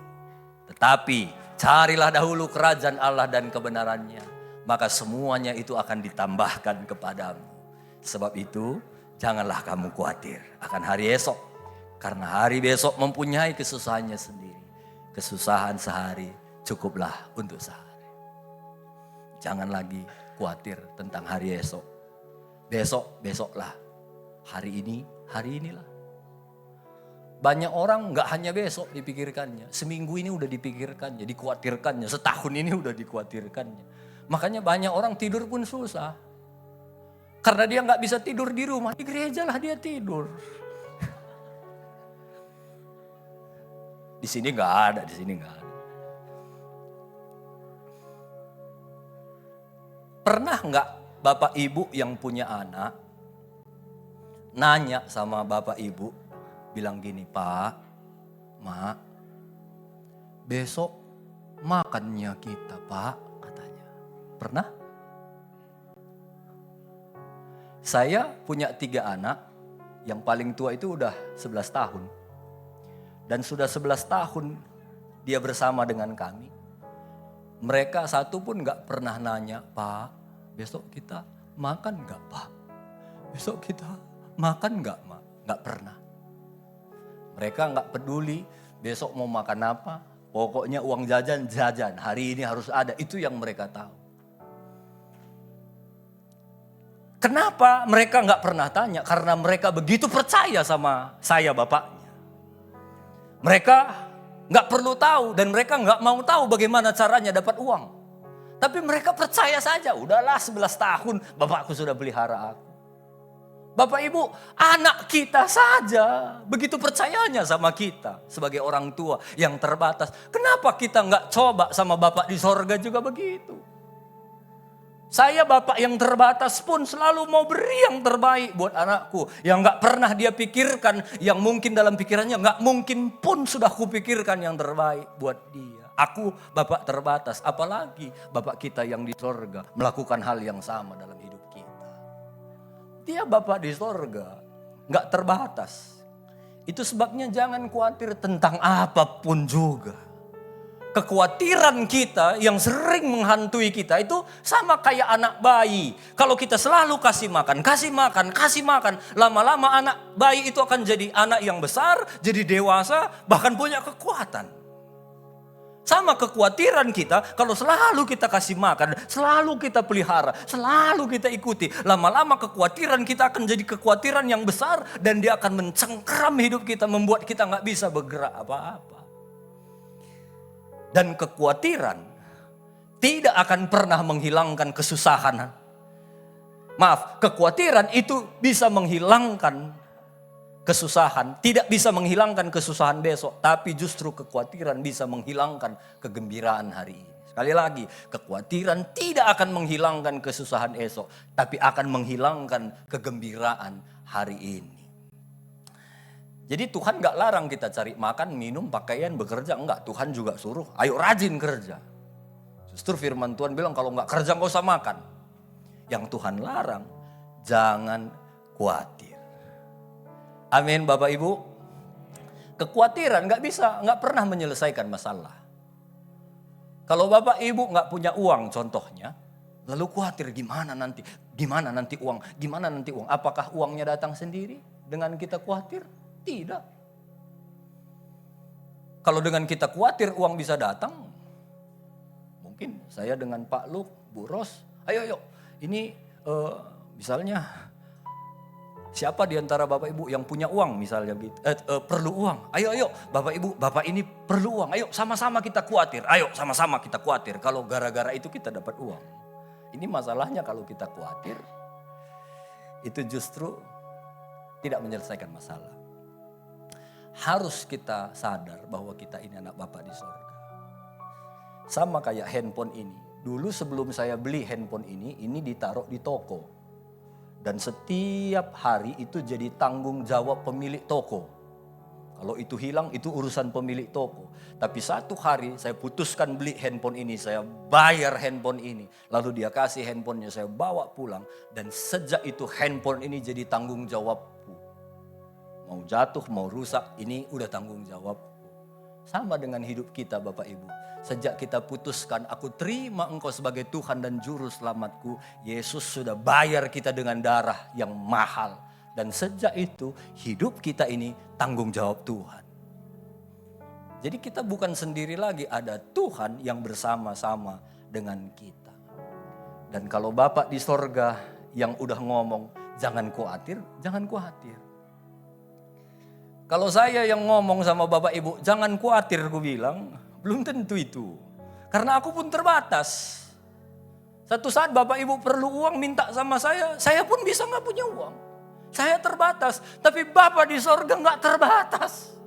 Speaker 4: Tetapi carilah dahulu kerajaan Allah dan kebenarannya, maka semuanya itu akan ditambahkan kepadamu. Sebab itu, janganlah kamu khawatir akan hari esok, karena hari besok mempunyai kesusahannya sendiri. Kesusahan sehari cukuplah untuk sehari. Jangan lagi khawatir tentang hari esok. Besoklah. Hari inilah. Banyak orang gak hanya besok dipikirkannya, seminggu ini udah dipikirkannya, dikhawatirkannya, setahun ini udah dikhawatirkannya. Makanya banyak orang tidur pun susah. Karena dia gak bisa tidur di rumah, di gereja lah dia tidur. Di sini gak ada. Pernah gak Bapak Ibu yang punya anak nanya sama Bapak Ibu, bilang gini, Pak, Mak, besok makannya kita Pak, katanya. Pernah? Saya punya 3 anak, yang paling tua itu udah 11 tahun. Dan sudah 11 tahun dia bersama dengan kami. Mereka satu pun gak pernah nanya, Pak, besok kita makan gak Pak? Besok kita makan gak Mak? Gak pernah. Mereka gak peduli besok mau makan apa. Pokoknya uang jajan, hari ini harus ada. Itu yang mereka tahu. Kenapa mereka gak pernah tanya? Karena mereka begitu percaya sama saya bapaknya. Mereka gak perlu tahu dan mereka gak mau tahu bagaimana caranya dapat uang. Tapi mereka percaya saja, udahlah 11 tahun bapakku sudah pelihara aku. Bapak Ibu, anak kita saja begitu percayanya sama kita sebagai orang tua yang terbatas. Kenapa kita gak coba sama Bapak di sorga juga begitu? Saya bapak yang terbatas pun selalu mau beri yang terbaik buat anakku. Yang gak pernah dia pikirkan, yang mungkin dalam pikirannya gak mungkin pun sudah kupikirkan yang terbaik buat dia. Aku bapak terbatas, apalagi bapak kita yang di sorga melakukan hal yang sama dalam hidup kita. Dia bapak di sorga, gak terbatas. Itu sebabnya jangan khawatir tentang apapun juga. kekhawatiran kita yang sering menghantui kita itu sama kayak anak bayi. Kalau kita selalu kasih makan, lama-lama anak bayi itu akan jadi anak yang besar, jadi dewasa, bahkan punya kekuatan. Sama kekhawatiran kita, kalau selalu kita kasih makan, selalu kita pelihara, selalu kita ikuti, lama-lama kekhawatiran kita akan jadi kekhawatiran yang besar dan dia akan mencengkram hidup kita, membuat kita nggak bisa bergerak apa-apa. Dan kekhawatiran tidak akan pernah menghilangkan kesusahan. Maaf, kekhawatiran itu bisa menghilangkan kesusahan. Tidak bisa menghilangkan kesusahan besok. Tapi justru kekhawatiran bisa menghilangkan kegembiraan hari ini. Sekali lagi, kekhawatiran tidak akan menghilangkan kesusahan esok. Tapi akan menghilangkan kegembiraan hari ini. Jadi Tuhan gak larang kita cari makan, minum, pakaian, bekerja. Enggak, Tuhan juga suruh, ayo rajin kerja. Justru firman Tuhan bilang kalau gak kerja gak usah makan. Yang Tuhan larang, jangan khawatir. Amin Bapak Ibu. Kekhawatiran gak pernah menyelesaikan masalah. Kalau Bapak Ibu gak punya uang contohnya, lalu khawatir gimana nanti uang. Apakah uangnya datang sendiri dengan kita khawatir? Tidak. Kalau dengan kita khawatir uang bisa datang, mungkin saya dengan Pak Luk, Bu Ros, ayo ini misalnya siapa di antara Bapak Ibu yang punya uang misalnya perlu uang. Ayo Bapak Ibu, Bapak ini perlu uang. Ayo sama-sama kita khawatir. Kalau gara-gara itu kita dapat uang. Ini masalahnya kalau kita khawatir, itu justru tidak menyelesaikan masalah. Harus kita sadar bahwa kita ini anak Bapa di sorga. Sama kayak handphone ini. Dulu sebelum saya beli handphone ini ditaruh di toko. Dan setiap hari itu jadi tanggung jawab pemilik toko. Kalau itu hilang itu urusan pemilik toko. Tapi satu hari saya putuskan beli handphone ini. Saya bayar handphone ini. Lalu dia kasih handphonenya, saya bawa pulang. Dan sejak itu handphone ini jadi tanggung jawabku. Mau jatuh, mau rusak, ini udah tanggung jawab. Sama dengan hidup kita Bapak Ibu. Sejak kita putuskan, aku terima Engkau sebagai Tuhan dan Juru Selamatku. Yesus sudah bayar kita dengan darah yang mahal. Dan sejak itu, hidup kita ini tanggung jawab Tuhan. Jadi kita bukan sendiri lagi, ada Tuhan yang bersama-sama dengan kita. Dan kalau Bapak di sorga yang udah ngomong, jangan khawatir, jangan khawatir. Kalau saya yang ngomong sama Bapak Ibu, jangan khawatir, gue bilang, belum tentu itu. Karena aku pun terbatas. Satu saat Bapak Ibu perlu uang, minta sama saya pun bisa gak punya uang. Saya terbatas, tapi Bapak di sorga gak terbatas.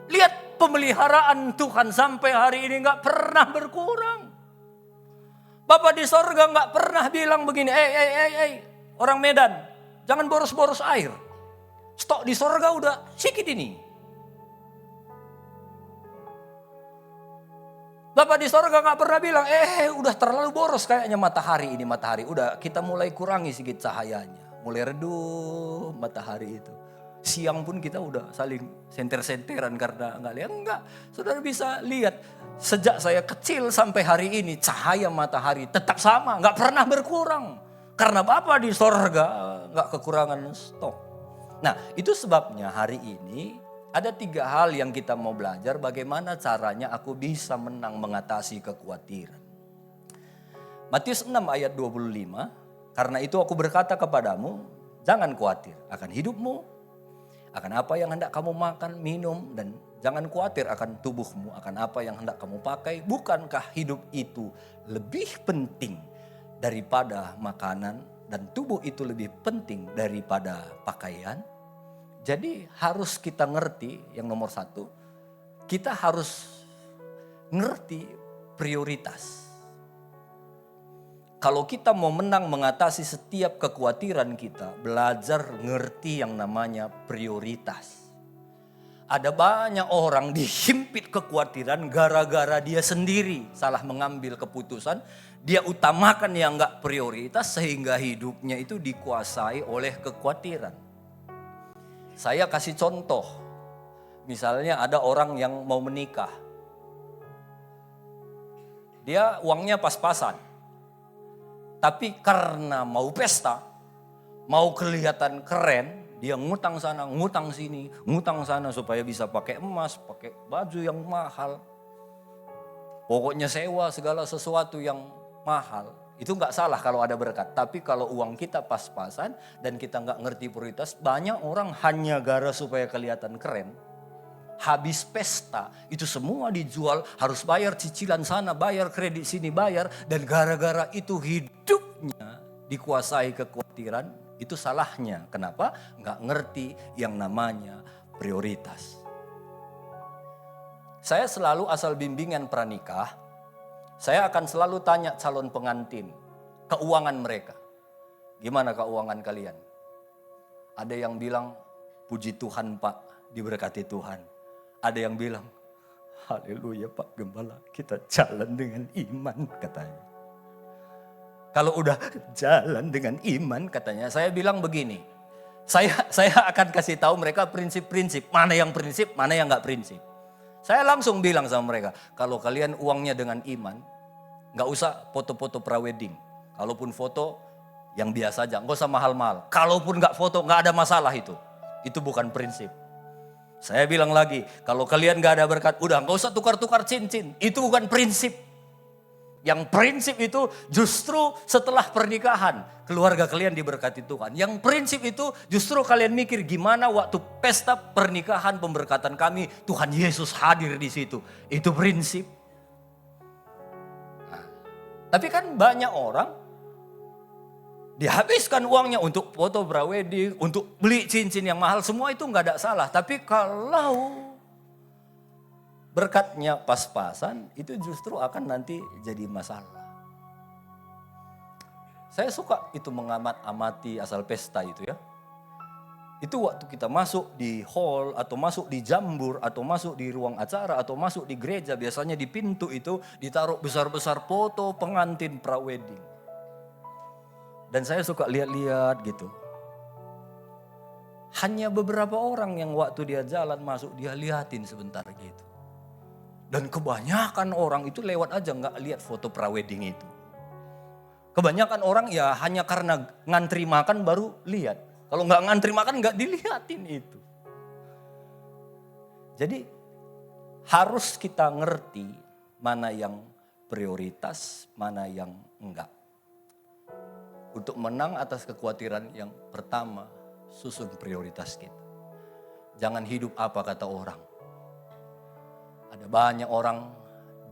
Speaker 4: Lihat pemeliharaan Tuhan sampai hari ini gak pernah berkurang. Bapak di sorga gak pernah bilang begini, orang Medan, jangan boros-boros air. Stok di sorga udah sedikit ini. Bapak di sorga gak pernah bilang, udah terlalu boros kayaknya matahari ini. Udah kita mulai kurangi sedikit cahayanya. Mulai redup matahari itu. Siang pun kita udah saling senter-senteran karena gak lihat. Enggak, saudara bisa lihat. Sejak saya kecil sampai hari ini cahaya matahari tetap sama. Gak pernah berkurang. Karena Bapak di sorga gak kekurangan stok. Nah, itu sebabnya hari ini ada 3 hal yang kita mau belajar bagaimana caranya aku bisa menang mengatasi kekhawatiran. Matius 6 ayat 25, karena itu aku berkata kepadamu, jangan khawatir akan hidupmu, akan apa yang hendak kamu makan, minum, dan jangan khawatir akan tubuhmu, akan apa yang hendak kamu pakai. Bukankah hidup itu lebih penting daripada makanan dan tubuh itu lebih penting daripada pakaian? Jadi harus kita ngerti yang nomor 1, kita harus ngerti prioritas. Kalau kita mau menang mengatasi setiap kekhawatiran kita, belajar ngerti yang namanya prioritas. Ada banyak orang dihimpit kekhawatiran gara-gara dia sendiri salah mengambil keputusan. Dia utamakan yang gak prioritas sehingga hidupnya itu dikuasai oleh kekhawatiran. Saya kasih contoh, misalnya ada orang yang mau menikah. dia uangnya pas-pasan. Tapi karena mau pesta, mau kelihatan keren, dia ngutang sana, ngutang sini, ngutang sana supaya bisa pakai emas, pakai baju yang mahal. Pokoknya sewa segala sesuatu yang mahal. Itu nggak salah kalau ada berkat. Tapi kalau uang kita pas-pasan dan kita nggak ngerti prioritas, banyak orang hanya gara supaya kelihatan keren. Habis pesta, itu semua dijual, harus bayar cicilan sana, bayar kredit sini, bayar. Dan gara-gara itu hidupnya dikuasai kekhawatiran, itu salahnya. Kenapa? Nggak ngerti yang namanya prioritas. Saya selalu asal bimbingan pranikah, saya akan selalu tanya calon pengantin, keuangan mereka. Gimana keuangan kalian? Ada yang bilang, puji Tuhan Pak, diberkati Tuhan. Ada yang bilang, haleluya Pak Gembala, kita jalan dengan iman katanya. Kalau udah jalan dengan iman katanya, saya bilang begini. Saya akan kasih tahu mereka prinsip-prinsip, mana yang prinsip, mana yang gak prinsip. Saya langsung bilang sama mereka, kalau kalian uangnya dengan iman, gak usah foto-foto prawedding. Kalaupun foto, yang biasa aja, gak usah mahal-mahal. Kalaupun gak foto, gak ada masalah itu. Itu bukan prinsip. Saya bilang lagi, kalau kalian gak ada berkat, udah gak usah tukar-tukar cincin. Itu bukan prinsip. Yang prinsip itu justru setelah pernikahan, keluarga kalian diberkati Tuhan. Yang prinsip itu justru kalian mikir gimana waktu pesta pernikahan pemberkatan kami, Tuhan Yesus hadir di situ. Itu prinsip. Nah, tapi kan banyak orang dihabiskan uangnya untuk foto prawedding, untuk beli cincin yang mahal, semua itu nggak ada salah. Tapi kalau berkatnya pas-pasan, itu justru akan nanti jadi masalah. Saya suka itu mengamati asal pesta itu ya. Itu waktu kita masuk di hall, atau masuk di jambur, atau masuk di ruang acara, atau masuk di gereja, biasanya di pintu itu ditaruh besar-besar foto pengantin prawedding. Dan saya suka lihat-lihat gitu. Hanya beberapa orang yang waktu dia jalan masuk, dia liatin sebentar gitu. Dan kebanyakan orang itu lewat aja gak lihat foto prawedding itu. Kebanyakan orang ya hanya karena ngantri makan baru lihat. Kalau gak ngantri makan gak dilihatin itu. Jadi harus kita ngerti mana yang prioritas, mana yang enggak. Untuk menang atas kekhawatiran yang pertama, susun prioritas kita. Jangan hidup apa kata orang. Ada banyak orang,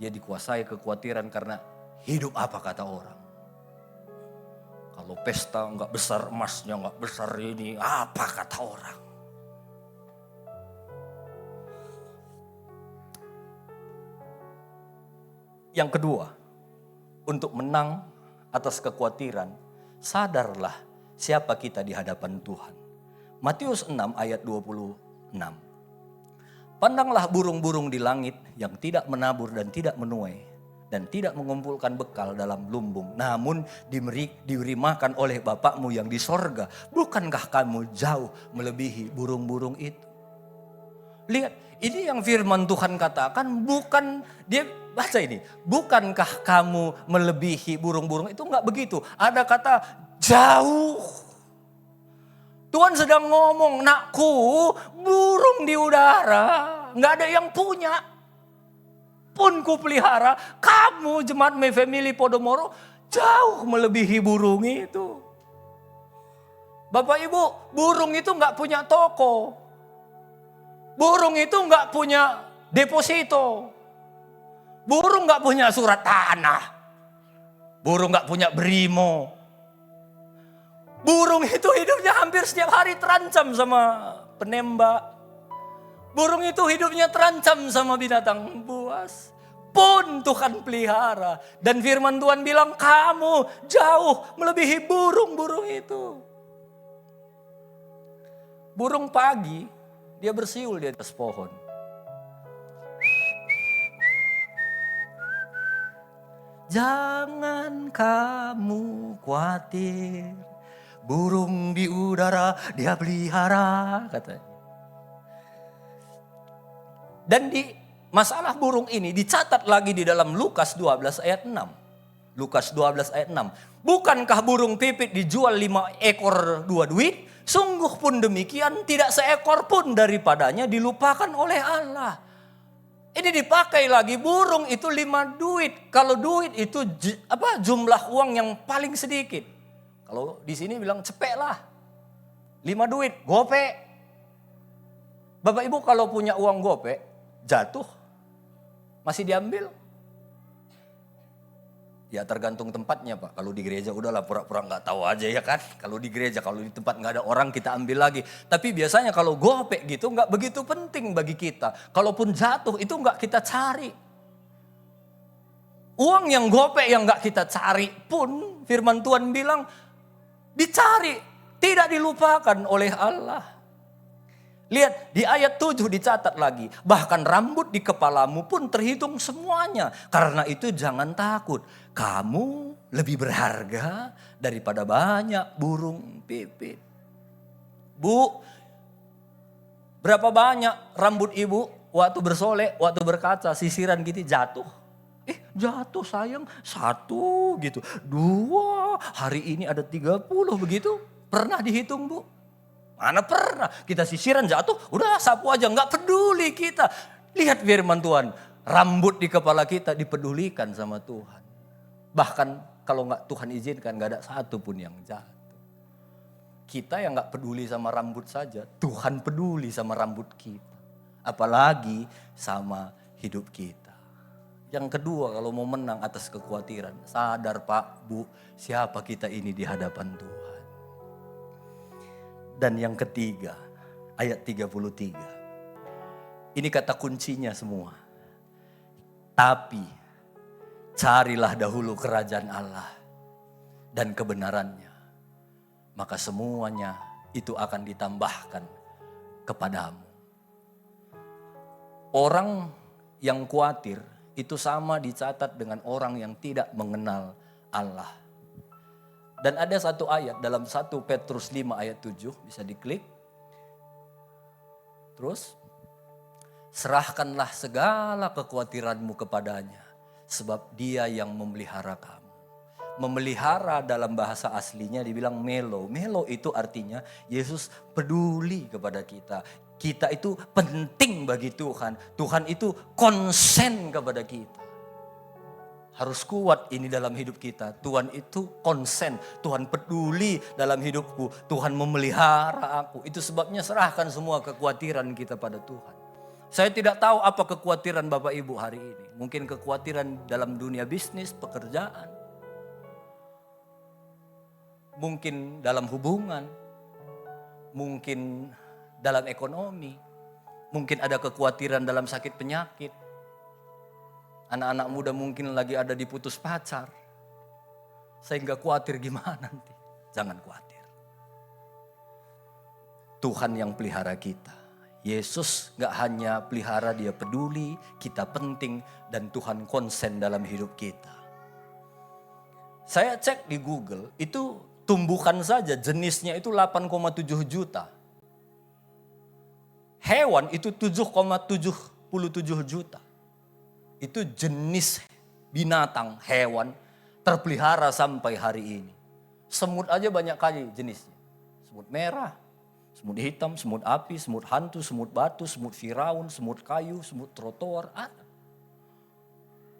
Speaker 4: dia dikuasai kekhawatiran karena hidup apa kata orang. Kalau pesta nggak besar, emasnya nggak besar ini, apa kata orang. Yang kedua, untuk menang atas kekhawatiran, sadarlah siapa kita di hadapan Tuhan. Matius 6 ayat 26. Pandanglah burung-burung di langit yang tidak menabur dan tidak menuai dan tidak mengumpulkan bekal dalam lumbung. Namun diberi makan oleh Bapakmu yang di sorga. Bukankah kamu jauh melebihi burung-burung itu? Lihat, ini yang firman Tuhan katakan, bukan, dia baca ini. Bukankah kamu melebihi burung-burung itu? Enggak begitu. Ada kata jauh. Tuhan sedang ngomong, nakku, burung di udara, nggak ada yang punya. Pun ku pelihara, kamu jemaat My Family Podomoro jauh melebihi burung itu. Bapak Ibu, burung itu nggak punya toko. Burung itu nggak punya deposito. Burung nggak punya surat tanah. Burung nggak punya brimo. Burung itu hidupnya hampir setiap hari terancam sama penembak. Burung itu hidupnya terancam sama binatang buas. Pun Tuhan pelihara. Dan firman Tuhan bilang, kamu jauh melebihi burung-burung itu. Burung pagi, dia bersiul di atas pohon. Jangan kamu khawatir. Burung di udara dia pelihara katanya. Dan di masalah burung ini dicatat lagi di dalam Lukas 12 ayat 6. Lukas 12 ayat 6. Bukankah burung pipit dijual 5 ekor 2 duit? Sungguh pun demikian tidak seekor pun daripadanya dilupakan oleh Allah. Ini dipakai lagi, burung itu 5 duit. Kalau duit itu jumlah uang yang paling sedikit. Kalau di sini bilang cepek lah. 5 duit, gopek. Bapak Ibu kalau punya uang gopek, jatuh, masih diambil? Ya tergantung tempatnya Pak. Kalau di gereja udahlah pura-pura nggak tahu aja ya kan. Kalau di gereja, kalau di tempat nggak ada orang kita ambil lagi. Tapi biasanya kalau gopek gitu nggak begitu penting bagi kita. Kalaupun jatuh itu nggak kita cari. Uang yang gopek yang nggak kita cari pun firman Tuhan bilang dicari, tidak dilupakan oleh Allah. Lihat di ayat 7 dicatat lagi. Bahkan rambut di kepalamu pun terhitung semuanya. Karena itu jangan takut. Kamu lebih berharga daripada banyak burung pipit. Bu, berapa banyak rambut ibu waktu bersolek, waktu berkaca, sisiran gitu jatuh. Jatuh sayang, 1 gitu. 2, hari ini ada 30 begitu. Pernah dihitung Bu? Mana pernah, kita sisiran jatuh, udah sapu aja, nggak peduli kita. Lihat firman Tuhan, rambut di kepala kita dipedulikan sama Tuhan. Bahkan kalau nggak Tuhan izinkan, nggak ada satu pun yang jatuh. Kita yang nggak peduli sama rambut saja, Tuhan peduli sama rambut kita. Apalagi sama hidup kita. Yang kedua, kalau mau menang atas kekhawatiran, sadar Pak, Bu, siapa kita ini di hadapan Tuhan. Dan yang ketiga, ayat 33. Ini kata kuncinya semua. Tapi carilah dahulu kerajaan Allah dan kebenarannya. Maka semuanya itu akan ditambahkan kepadamu. Orang yang khawatir itu sama dicatat dengan orang yang tidak mengenal Allah. Dan ada satu ayat dalam 1 Petrus 5 ayat 7, bisa diklik. Terus, serahkanlah segala kekhawatiranmu kepadanya, sebab dia yang memelihara kamu. Memelihara dalam bahasa aslinya dibilang melo. Melo itu artinya Yesus peduli kepada kita. Kita itu penting bagi Tuhan. Tuhan itu konsen kepada kita. Harus kuat ini dalam hidup kita. Tuhan itu konsen. Tuhan peduli dalam hidupku. Tuhan memelihara aku. Itu sebabnya serahkan semua kekhawatiran kita pada Tuhan. Saya tidak tahu apa kekhawatiran Bapak Ibu hari ini. Mungkin kekhawatiran dalam dunia bisnis, pekerjaan. Mungkin dalam hubungan. Mungkin dalam ekonomi. Mungkin ada kekhawatiran dalam sakit penyakit. Anak-anak muda mungkin lagi ada diputus pacar. Sehingga khawatir gimana nanti. Jangan khawatir. Tuhan yang pelihara kita. Yesus gak hanya pelihara, dia peduli, kita penting, dan Tuhan konsen dalam hidup kita. Saya cek di Google, itu tumbuhan saja jenisnya itu 8,7 juta. Hewan itu 7,77 juta. Itu jenis binatang, hewan terpelihara sampai hari ini. Semut aja banyak kali jenisnya. Semut merah, semut hitam, semut api, semut hantu, semut batu, semut Firaun, semut kayu, semut trotoar, ada.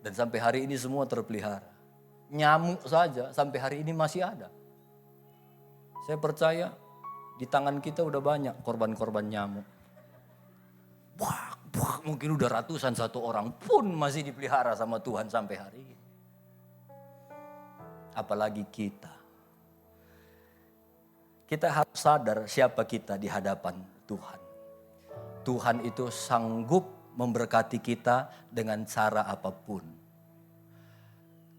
Speaker 4: Dan sampai hari ini semua terpelihara. Nyamuk saja sampai hari ini masih ada. Saya percaya di tangan kita udah banyak korban-korban nyamuk. Wah, mungkin udah ratusan, 1 orang pun masih dipelihara sama Tuhan sampai hari ini. Apalagi kita. Kita harus sadar siapa kita di hadapan Tuhan. Tuhan itu sanggup memberkati kita dengan cara apapun.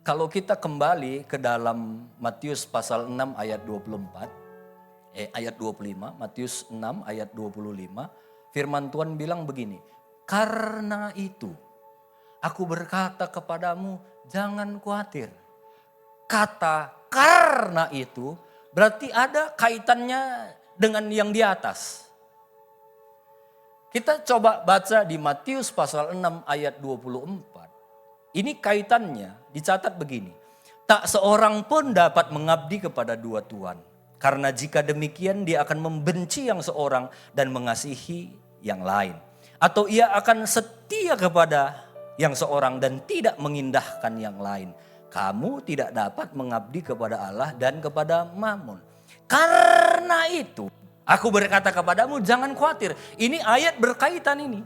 Speaker 4: Kalau kita kembali ke dalam Matius pasal 6 ayat ayat 25, Matius 6 ayat 25, firman Tuhan bilang begini, karena itu aku berkata kepadamu jangan khawatir. Kata karena itu berarti ada kaitannya dengan yang di atas. Kita coba baca di Matius pasal 6 ayat 24. Ini kaitannya dicatat begini. Tak seorang pun dapat mengabdi kepada dua tuan. Karena jika demikian dia akan membenci yang seorang dan mengasihi yang lain. Atau ia akan setia kepada yang seorang dan tidak mengindahkan yang lain. Kamu tidak dapat mengabdi kepada Allah dan kepada Mammon. Karena itu, aku berkata kepadamu jangan khawatir. Ini ayat berkaitan ini.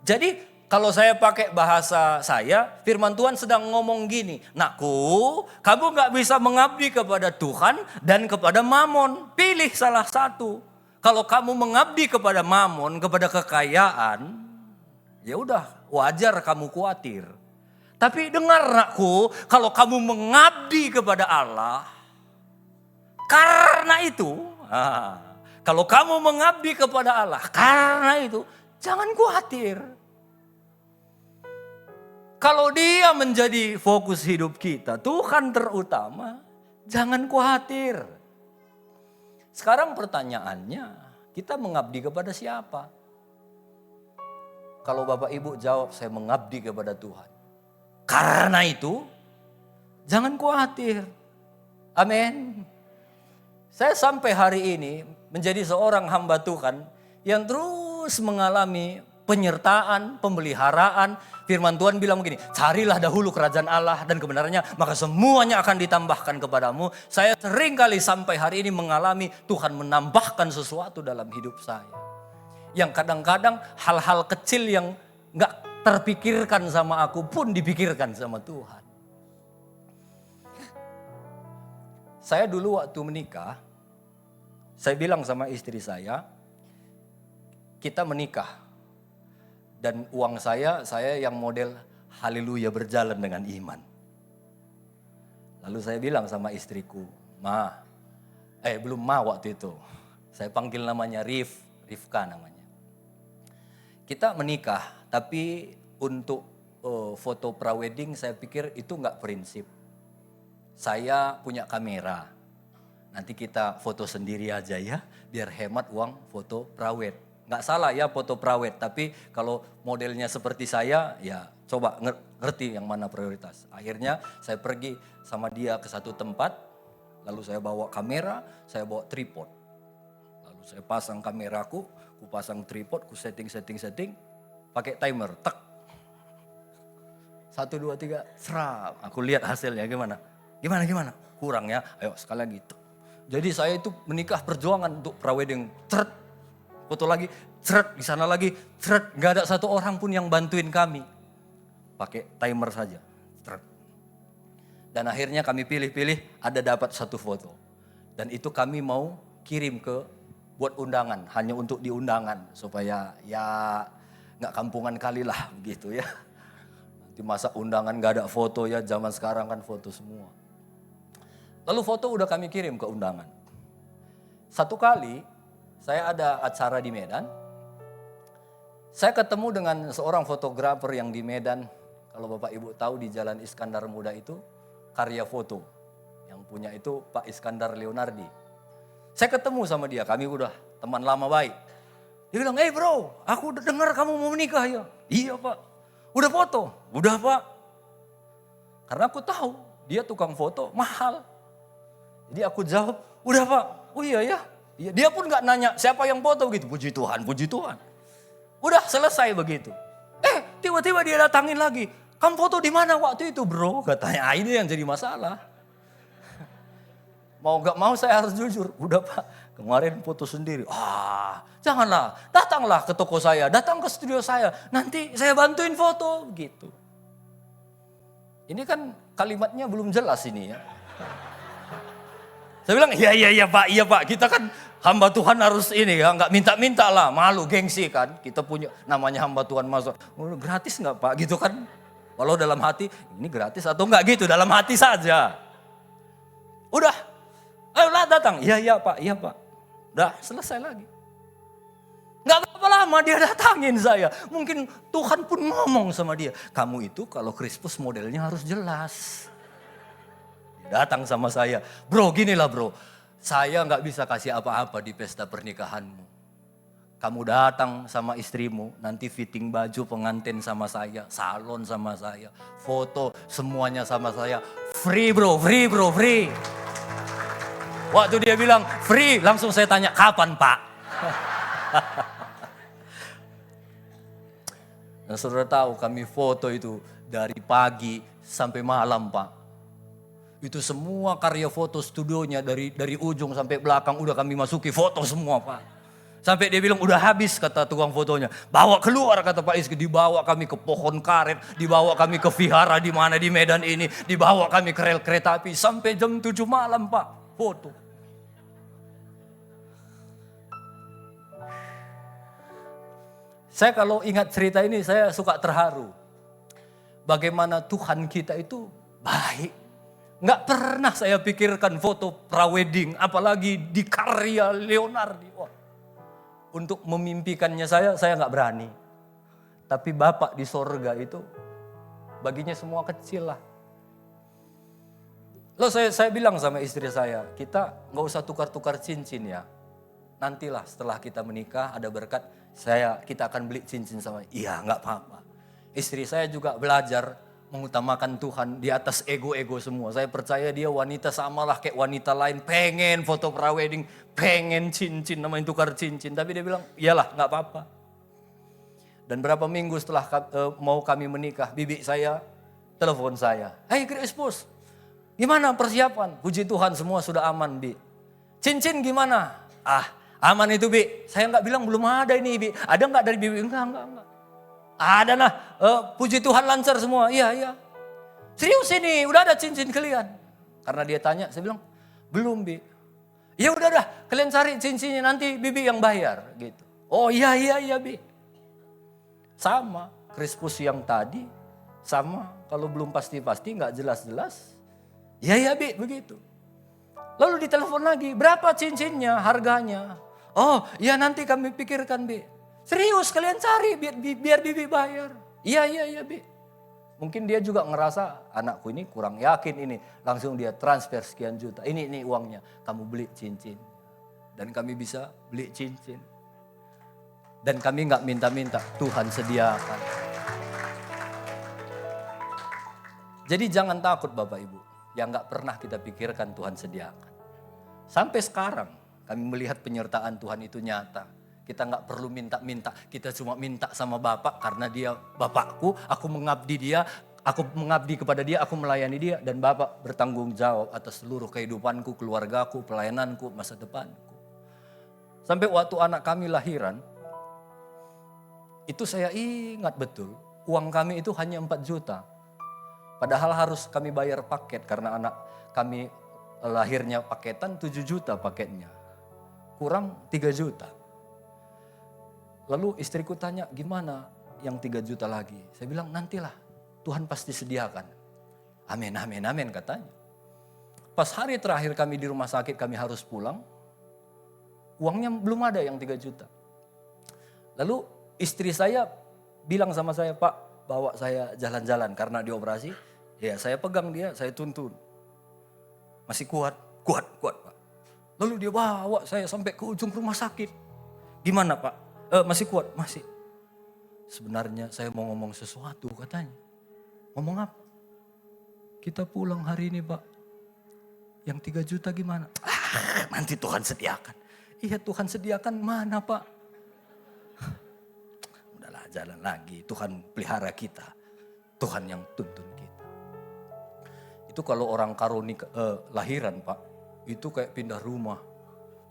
Speaker 4: Jadi kalau saya pakai bahasa saya, firman Tuhan sedang ngomong gini. Nakku, kamu gak bisa mengabdi kepada Tuhan dan kepada Mammon. Pilih salah satu. Kalau kamu mengabdi kepada Mammon, kepada kekayaan, ya udah wajar kamu khawatir. Tapi dengar nakku, kalau kamu mengabdi kepada Allah, karena itu, kalau kamu mengabdi kepada Allah, karena itu, jangan khawatir. Kalau dia menjadi fokus hidup kita, Tuhan terutama, jangan khawatir. Sekarang pertanyaannya, kita mengabdi kepada siapa? Kalau Bapak Ibu jawab, saya mengabdi kepada Tuhan. Karena itu, jangan khawatir. Amin. Saya sampai hari ini menjadi seorang hamba Tuhan yang terus mengalami penyertaan, pemeliharaan. Firman Tuhan bilang begini, carilah dahulu kerajaan Allah dan kebenarannya, maka semuanya akan ditambahkan kepadamu. Saya sering kali sampai hari ini mengalami Tuhan menambahkan sesuatu dalam hidup saya. Yang kadang-kadang hal-hal kecil yang gak terpikirkan sama aku pun dipikirkan sama Tuhan. Saya dulu waktu menikah, saya bilang sama istri saya, kita menikah. Dan uang saya yang model haleluya berjalan dengan iman. Lalu saya bilang sama istriku, belum waktu itu. Saya panggil namanya Rifka namanya. Kita menikah, tapi untuk foto prawedding saya pikir itu enggak prinsip. Saya punya kamera, nanti kita foto sendiri aja ya, biar hemat uang foto prawed. Nggak salah ya foto prawed, tapi kalau modelnya seperti saya, ya coba ngerti yang mana prioritas. Akhirnya saya pergi sama dia ke satu tempat, lalu saya bawa kamera, saya bawa tripod. Lalu saya pasang kameraku, ku pasang tripod, ku setting, pakai timer, tek. 1, 2, 3, serap. Aku lihat hasilnya gimana. Gimana? Kurang ya, ayo sekali lagi. Jadi saya itu menikah perjuangan untuk prawedding, foto lagi, di sana lagi, nggak ada satu orang pun yang bantuin kami. Pakai timer saja, Dan akhirnya kami pilih-pilih, ada dapat satu foto. Dan itu kami mau kirim buat undangan, hanya untuk diundangan. Supaya ya nggak kampungan kali lah begitu ya. Nanti masa undangan nggak ada foto ya, zaman sekarang kan foto semua. Lalu foto udah kami kirim ke undangan. Satu kali, saya ada acara di Medan. Saya ketemu dengan seorang fotografer yang di Medan. Kalau Bapak Ibu tahu di Jalan Iskandar Muda itu Karya Foto. Yang punya itu Pak Iskandar Leonardi. Saya ketemu sama dia, kami udah teman lama baik. Dia bilang, bro, aku udah dengar kamu mau menikah ya. Iya Pak. Udah foto? Udah Pak. Karena aku tahu dia tukang foto mahal. Jadi aku jawab, udah Pak. Oh iya ya. Dia pun gak nanya siapa yang foto gitu. Puji Tuhan. Udah selesai begitu. Tiba-tiba dia datangin lagi. Kamu foto di mana waktu itu bro? Katanya ini yang jadi masalah. Mau gak mau saya harus jujur. Udah Pak, kemarin foto sendiri. Janganlah. Datanglah ke toko saya. Datang ke studio saya. Nanti saya bantuin foto gitu. Ini kan kalimatnya belum jelas ini ya. Saya bilang iya Pak. Kita kan hamba Tuhan harus ini ya, nggak minta-minta lah, malu, gengsi kan. Kita punya namanya hamba Tuhan masuk, gratis nggak Pak gitu kan. Walau dalam hati, ini gratis atau enggak gitu, dalam hati saja. Udah, ayolah datang. Iya Pak. Udah selesai lagi. Nggak berapa lama dia datangin saya. Mungkin Tuhan pun ngomong sama dia. Kamu itu kalau Krispus modelnya harus jelas. Datang sama saya, bro ginilah bro, saya gak bisa kasih apa-apa di pesta pernikahanmu. Kamu datang sama istrimu, nanti fitting baju pengantin sama saya, salon sama saya, foto semuanya sama saya. Free bro, free bro, free. Waktu dia bilang free, langsung saya tanya, kapan Pak? Dan saudara tahu kami foto itu dari pagi sampai malam Pak. Itu semua karya foto studionya dari ujung sampai belakang udah kami masuki foto semua Pak. Sampai dia bilang udah habis kata tukang fotonya. Bawa keluar kata Pak Izky. Dibawa kami ke pohon karet. Dibawa kami ke vihara di mana di Medan ini. Dibawa kami ke rel kereta api. Sampai jam 7 malam Pak. Foto. Saya kalau ingat cerita ini saya suka terharu. Bagaimana Tuhan kita itu baik. Nggak pernah saya pikirkan foto prawedding. Apalagi di karya Leonardi. Wah. Untuk memimpikannya saya nggak berani. Tapi Bapak di sorga itu baginya semua kecil lah. Lalu saya bilang sama istri saya, kita nggak usah tukar-tukar cincin ya. Nantilah setelah kita menikah ada berkat, kita akan beli cincin sama. Iya nggak apa-apa. Istri saya juga belajar mengutamakan Tuhan di atas ego-ego semua. Saya percaya dia wanita samalah kayak wanita lain. Pengen foto prawedding, pengen cincin, namanya tukar cincin. Tapi dia bilang, iyalah gak apa-apa. Dan berapa minggu setelah mau kami menikah, bibi saya telepon saya. Hey Grace Bos, gimana persiapan? Puji Tuhan semua sudah aman Bi. Cincin gimana? Aman itu Bi. Saya gak bilang belum ada ini Bi. Ada gak dari bibi? Enggak. Ada nah, puji Tuhan lancar semua. Iya. Serius ini, udah ada cincin kalian. Karena dia tanya, saya bilang, belum Bi. Ya udah, kalian cari cincinnya nanti bibi yang bayar gitu. Oh iya Bi. Sama, Krispus yang tadi, sama kalau belum pasti-pasti nggak jelas-jelas. Iya Bi, begitu. Lalu ditelepon lagi, berapa cincinnya, harganya? Oh ya nanti kami pikirkan Bi. Serius kalian cari biar bibi bayar. Iya Bi. Mungkin dia juga ngerasa anakku ini kurang yakin ini. Langsung dia transfer sekian juta. Ini uangnya. Kamu beli cincin. Dan kami bisa beli cincin. Dan kami gak minta-minta. Tuhan sediakan. Jadi jangan takut Bapak Ibu. Yang gak pernah kita pikirkan Tuhan sediakan. Sampai sekarang kami melihat penyertaan Tuhan itu nyata. Kita nggak perlu minta-minta, kita cuma minta sama Bapak karena dia Bapakku, aku mengabdi kepada dia, aku melayani dia. Dan Bapak bertanggung jawab atas seluruh kehidupanku, keluargaku, pelayananku, masa depanku. Sampai waktu anak kami lahiran, itu saya ingat betul, uang kami itu hanya 4 juta. Padahal harus kami bayar paket karena anak kami lahirnya paketan 7 juta paketnya. Kurang 3 juta. Lalu istriku tanya, gimana yang 3 juta lagi? Saya bilang, nantilah Tuhan pasti sediakan. Amin katanya. Pas hari terakhir kami di rumah sakit, kami harus pulang. Uangnya belum ada yang 3 juta. Lalu istri saya bilang sama saya, Pak bawa saya jalan-jalan karena dioperasi. Ya saya pegang dia, saya tuntun. Masih kuat Pak. Lalu dia bawa saya sampai ke ujung rumah sakit. Gimana Pak? Masih kuat? Masih. Sebenarnya saya mau ngomong sesuatu katanya. Ngomong apa? Kita pulang hari ini Pak. Yang 3 juta gimana? Nanti Tuhan sediakan. Iya Tuhan sediakan mana Pak? Udahlah jalan lagi. Tuhan pelihara kita. Tuhan yang tuntun kita. Itu kalau orang karuni lahiran Pak. Itu kayak pindah rumah.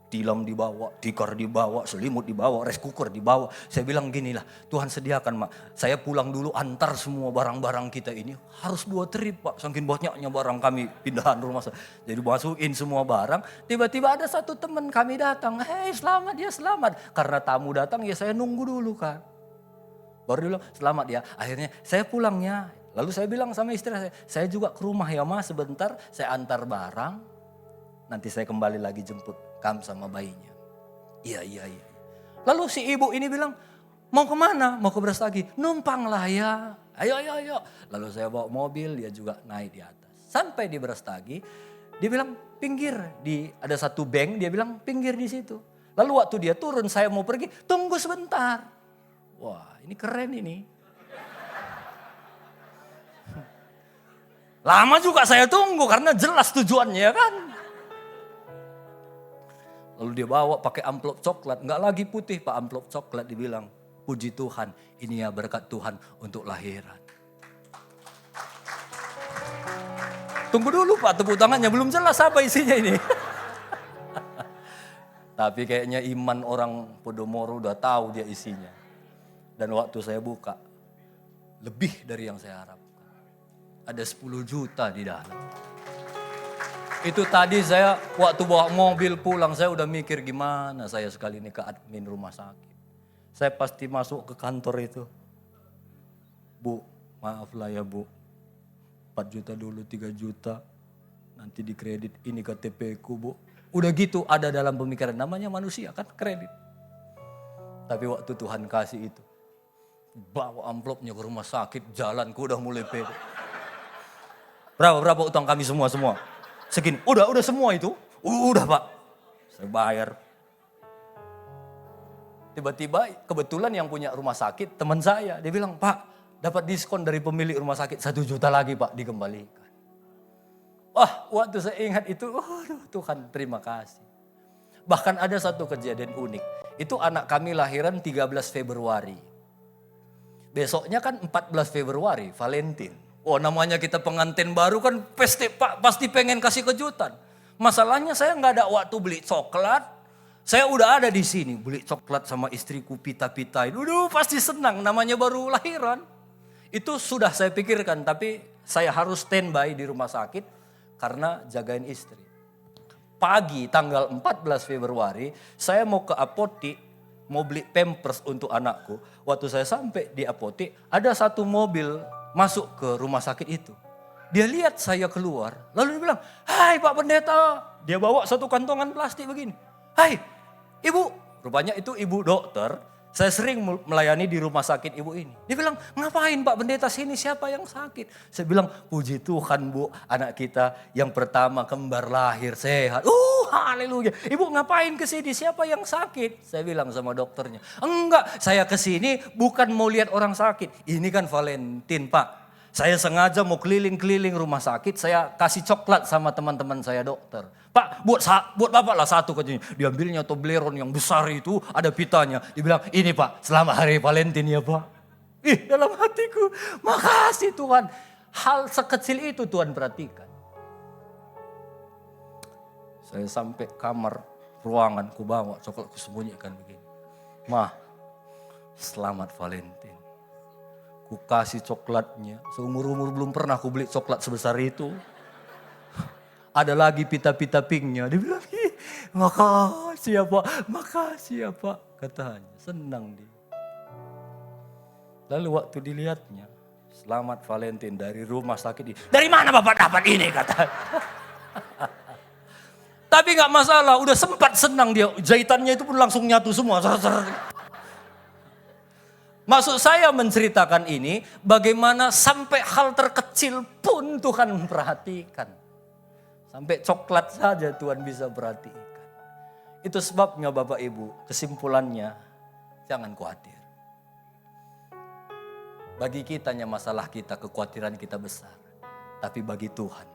Speaker 4: Tilam dibawa, tikar dibawa, selimut dibawa, rice cooker dibawa. Saya bilang ginilah, Tuhan sediakan Mak. Saya pulang dulu antar semua barang-barang kita ini. Harus 2 trip Pak, saking banyaknya barang kami pindahan rumah saya. Jadi masukin semua barang, tiba-tiba ada satu teman kami datang. Hei selamat, dia selamat. Karena tamu datang ya saya nunggu dulu kan. Baru dia bilang selamat ya, akhirnya saya pulangnya. Lalu saya bilang sama istri saya juga ke rumah ya Ma sebentar. Saya antar barang, nanti saya kembali lagi jemput kamu sama bayinya. Iya. Lalu si ibu ini bilang, mau kemana? Mau ke Brastagi? Numpang lah ya. Ayo. Lalu saya bawa mobil, dia juga naik di atas. Sampai di Brastagi, dia bilang pinggir. Ada satu bank, dia bilang pinggir di situ. Lalu waktu dia turun, saya mau pergi, tunggu sebentar. Wah, ini keren ini. Lama juga saya tunggu karena jelas tujuannya kan. Lalu dia bawa pakai amplop coklat, nggak lagi putih Pak, amplop coklat, dibilang, puji Tuhan, ini ya berkat Tuhan untuk lahiran. Tunggu dulu Pak, tepuk tangannya belum jelas apa isinya ini. Tapi kayaknya iman orang Podomoro udah tahu dia isinya. Dan waktu saya buka, lebih dari yang saya harapkan. Ada 10 juta di dalam. Itu tadi saya waktu bawa mobil pulang, saya udah mikir gimana saya sekali ini ke admin rumah sakit. Saya pasti masuk ke kantor itu. Bu, maaf lah ya Bu. 4 juta dulu, 3 juta. Nanti dikredit ini KTP ku Bu. Udah gitu ada dalam pemikiran, namanya manusia kan kredit. Tapi waktu Tuhan kasih itu, bawa amplopnya ke rumah sakit, jalanku udah mulai pede. Berapa utang kami semua? Segini, udah semua itu, udah Pak. Saya bayar. Tiba-tiba kebetulan yang punya rumah sakit teman saya, dia bilang, Pak dapat diskon dari pemilik rumah sakit 1 juta lagi Pak, dikembalikan. Wah, waktu saya ingat itu, Tuhan terima kasih. Bahkan ada satu kejadian unik. Itu anak kami lahiran 13 Februari. Besoknya kan 14 Februari, Valentine. Oh, namanya kita pengantin baru kan pasti pengen kasih kejutan. Masalahnya saya nggak ada waktu beli coklat. Saya udah ada di sini, beli coklat sama istriku pita-pitain. Pasti senang, namanya baru lahiran. Itu sudah saya pikirkan, tapi saya harus standby di rumah sakit. Karena jagain istri. Pagi tanggal 14 Februari, saya mau ke apotik, mau beli pampers untuk anakku. Waktu saya sampai di apotik, ada satu mobil masuk ke rumah sakit itu. Dia lihat saya keluar, lalu dia bilang, "Hai Pak Pendeta." Dia bawa satu kantongan plastik begini. "Hai Ibu." Rupanya itu ibu dokter. Saya sering melayani di rumah sakit ibu ini. Dia bilang, "Ngapain Pak Pendeta sini, siapa yang sakit?" Saya bilang, "Puji Tuhan Bu, anak kita yang pertama kembar lahir sehat." Haleluya. "Ibu ngapain ke sini, siapa yang sakit?" Saya bilang sama dokternya, "Enggak, saya ke sini bukan mau lihat orang sakit. Ini kan Valentine Pak. Saya sengaja mau keliling-keliling rumah sakit, saya kasih coklat sama teman-teman saya dokter. Pak, buat Bapak lah satu katanya." Diambilnya Toblerone yang besar itu, ada pitanya. Dibilang, "Ini Pak, selamat hari Valentine ya Pak." Dalam hatiku, makasih Tuhan. Hal sekecil itu Tuhan perhatikan. Saya sampai kamar, ruangan, ku bawa coklat, ku sembunyikan begini. "Mah, selamat Valentine." Ku kasih coklatnya, seumur-umur belum pernah ku beli coklat sebesar itu. Ada lagi pita-pita pinknya, dia bilang, "Makasih ya Pak, makasih ya Pak." Katanya, senang dia. Lalu waktu dilihatnya, "Selamat Valentine dari rumah sakit ini." "Dari mana Bapak dapat ini?" katanya. Tapi gak masalah, udah sempat senang dia, jahitannya itu pun langsung nyatu semua. Maksud saya menceritakan ini, bagaimana sampai hal terkecil pun Tuhan memperhatikan. Sampai coklat saja Tuhan bisa perhatikan. Itu sebabnya Bapak Ibu, kesimpulannya, jangan khawatir. Bagi kitanya masalah kita, kekhawatiran kita besar. Tapi bagi Tuhan,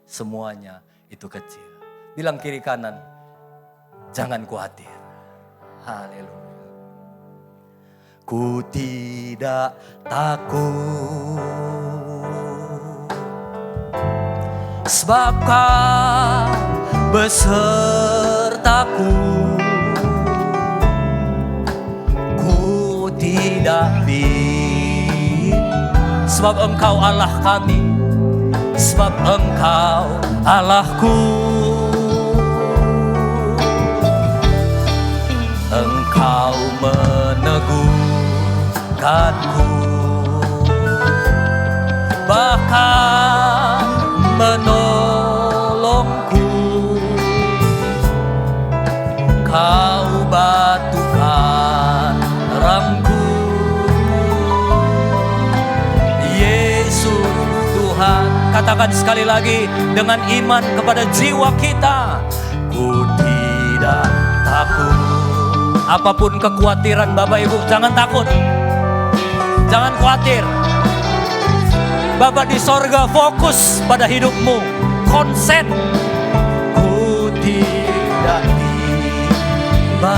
Speaker 4: semuanya itu kecil. Bilang kiri kanan, jangan khawatir. Haleluya. Ku tidak takut, sebab Kau besertaku. Ku tidak bingung, sebab Engkau Allah kami, sebab Engkau Allahku. Engkau meneguhkanku, bahkan menolongku. Kau batukan terangku, Yesus Tuhan. Katakan sekali lagi dengan iman kepada jiwa kita. Ku tidak takut, Apapun kekhawatiran Bapak Ibu, jangan takut. Jangan khawatir. Bapak di sorga fokus pada hidupmu. Konsen. Ku tidak timbang.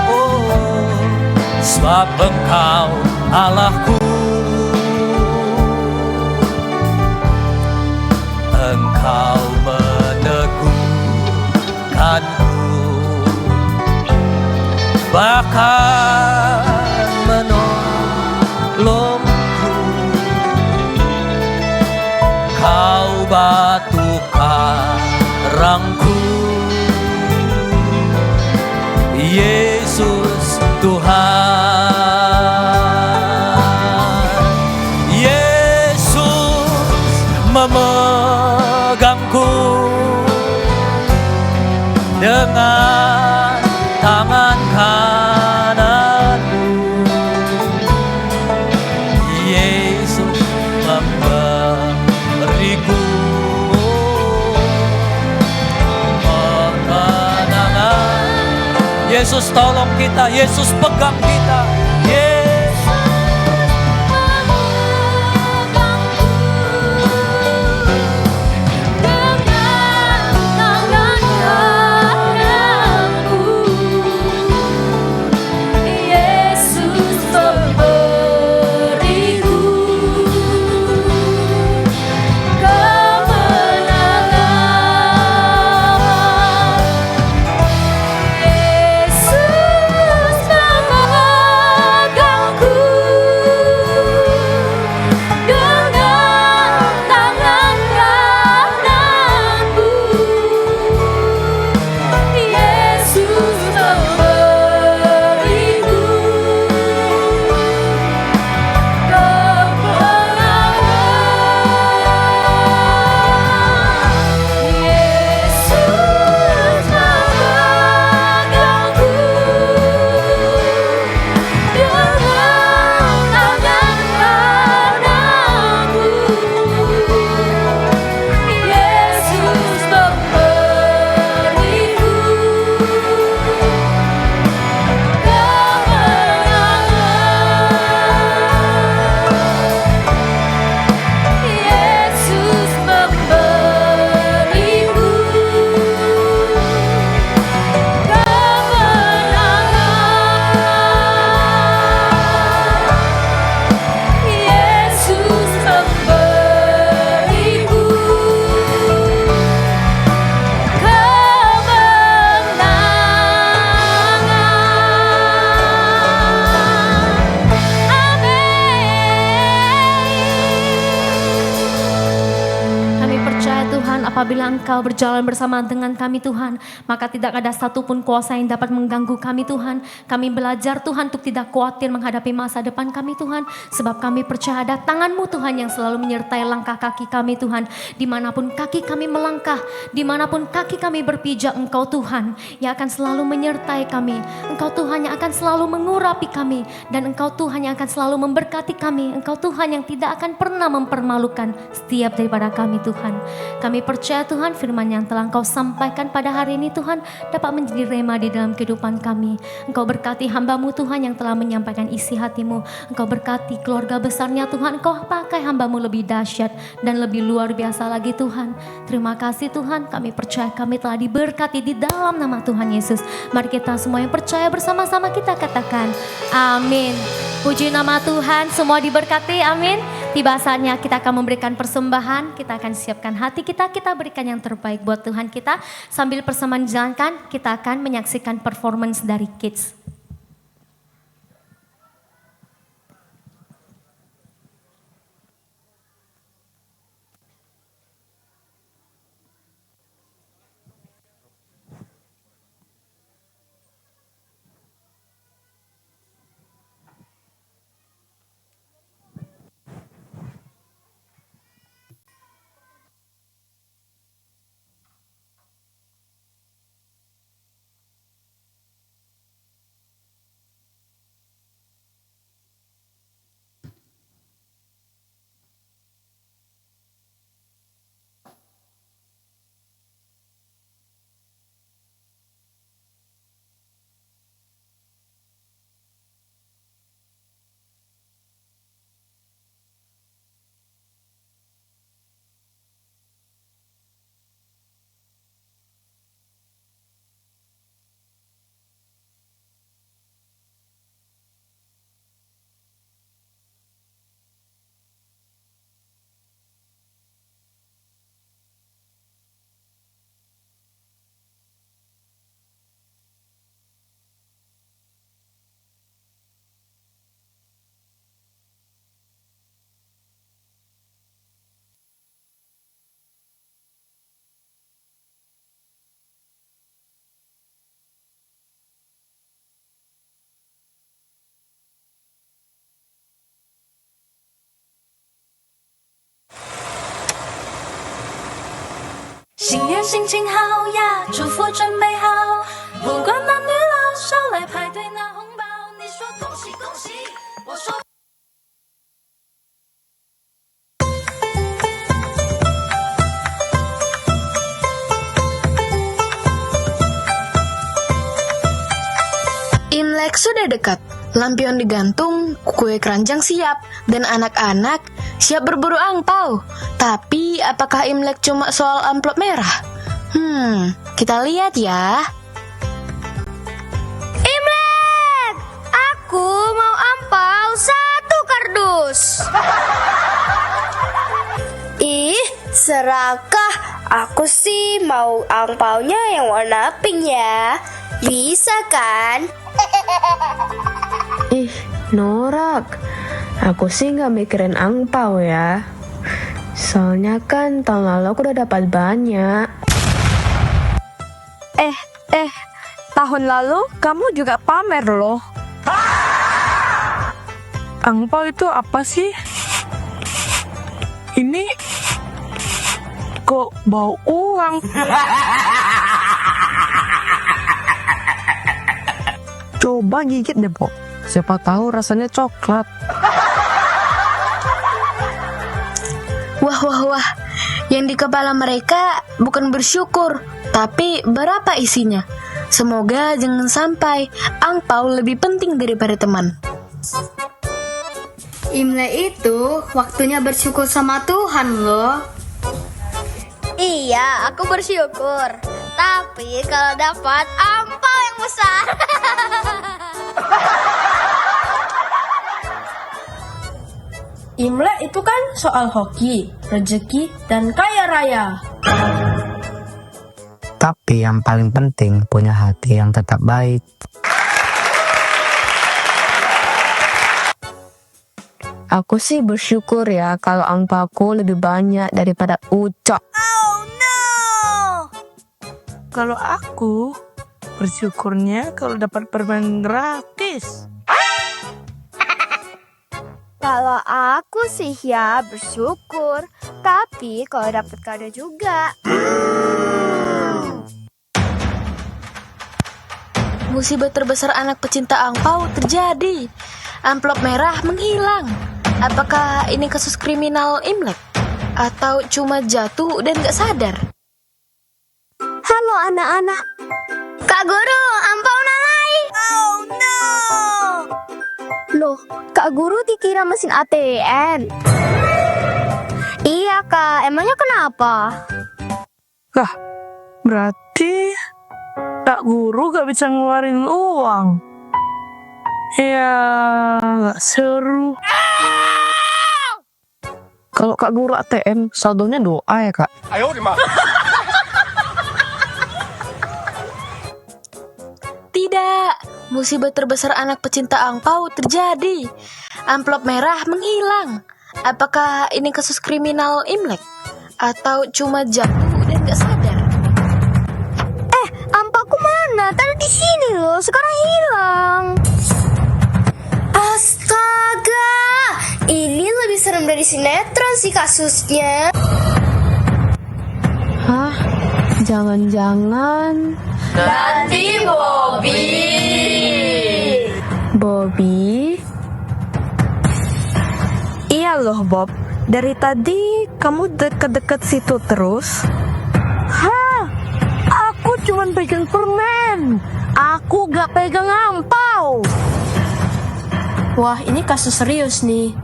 Speaker 4: Oh, sebab Engkau Allahku. Engkau meneguhkanku, bahkan menolongku. Kau batu karangku, Yesus Tuhan. Yesus memegangku dengan tangan kananmu. Yesus memberiku kemenangan. Yesus tolong kita, Yesus pegang kita.
Speaker 1: Apabila Engkau berjalan bersama dengan kami Tuhan, maka tidak ada satupun kuasa yang dapat mengganggu kami Tuhan. Kami belajar Tuhan untuk tidak khawatir menghadapi masa depan kami Tuhan. Sebab kami percaya ada tangan-Mu Tuhan yang selalu menyertai langkah kaki kami Tuhan. Dimanapun kaki kami melangkah, dimanapun kaki kami berpijak, Engkau Tuhan yang akan selalu menyertai kami. Engkau Tuhan yang akan selalu mengurapi kami. Dan Engkau Tuhan yang akan selalu memberkati kami. Engkau Tuhan yang tidak akan pernah mempermalukan setiap daripada kami Tuhan. Kami percaya Tuhan firman yang telah Engkau sampaikan pada hari ini Tuhan dapat menjadi rema di dalam kehidupan kami. Engkau berkati hamba-Mu Tuhan yang telah menyampaikan isi hati-Mu. Engkau berkati keluarga besarnya Tuhan. Engkau pakai hamba-Mu lebih dahsyat dan lebih luar biasa lagi Tuhan. Terima kasih Tuhan, kami percaya kami telah diberkati di dalam nama Tuhan Yesus. Mari kita semua yang percaya bersama-sama kita katakan amin. Puji nama Tuhan, semua diberkati, amin. Tiba saatnya kita akan memberikan persembahan, kita akan siapkan hati kita berikan yang terbaik buat Tuhan kita. Sambil persembahan dijalankan, kita akan menyaksikan performance dari Kids.
Speaker 5: 新年心情好呀，祝福准备好，不管男女老少来排队拿红包。你说恭喜恭喜，我说。
Speaker 6: Imlek sudah dekat, lampion digantung, kue keranjang siap, dan anak-anak siap berburu angpau. Tapi apakah Imlek cuma soal amplop merah? Kita lihat ya.
Speaker 1: Imlek, aku mau ampau 1 kardus.
Speaker 7: Ih, serakah. Aku sih mau angpaunya yang warna pink ya. Bisa kan?
Speaker 8: Ih, norak. Aku sih nggak mikirin angpau ya. Soalnya kan tahun lalu aku udah dapat banyak.
Speaker 9: Tahun lalu kamu juga pamer loh. Angpau itu apa sih? Ini kok bau uang? Coba gigit deh, Bo. Siapa tahu rasanya coklat.
Speaker 6: Wah. Yang di kepala mereka bukan bersyukur, tapi berapa isinya? Semoga jangan sampai angpau lebih penting daripada teman.
Speaker 1: Imlek itu waktunya bersyukur sama Tuhan loh.
Speaker 7: Iya, aku bersyukur. Tapi kalau dapat angpau yang besar.
Speaker 10: Imlek itu kan soal hoki, rezeki, dan kaya raya.
Speaker 11: Tapi yang paling penting punya hati yang tetap baik.
Speaker 8: Aku sih bersyukur ya kalau angpauku lebih banyak daripada Ucok.
Speaker 9: Kalau aku bersyukurnya kalau dapat permen gratis.
Speaker 7: Kalau aku sih ya bersyukur. Tapi kalau dapat kado juga.
Speaker 6: Musibah terbesar anak pecinta angpau terjadi. Amplop merah menghilang. Apakah ini kasus kriminal Imlek? Atau cuma jatuh dan gak sadar?
Speaker 7: Halo anak-anak. Kak Guru, ampau nalai. Oh no. Loh, Kak Guru dikira mesin ATM. Iya Kak, emangnya kenapa?
Speaker 9: Lah, berarti Kak Guru gak bisa ngeluarin uang. Ya, gak seru. Kalau Kak Guru ATM, saldonya doa ya Kak?
Speaker 6: Tidak, musibah terbesar anak pecinta angpau terjadi. Amplop merah menghilang. Apakah ini kasus kriminal Imlek? Atau cuma jatuh dan gak sadar?
Speaker 7: Ampauku mana? Tadi di sini loh, sekarang hilang. Astaga, ini lebih serem dari sinetron sih kasusnya.
Speaker 8: Hah? Jangan-jangan
Speaker 7: Nanti
Speaker 8: Bobby?
Speaker 9: Iya loh Bob, dari tadi kamu deket-deket situ terus. Hah? Aku cuman pegang permen. Aku gak pegang angpau.
Speaker 10: Wah, ini kasus serius nih.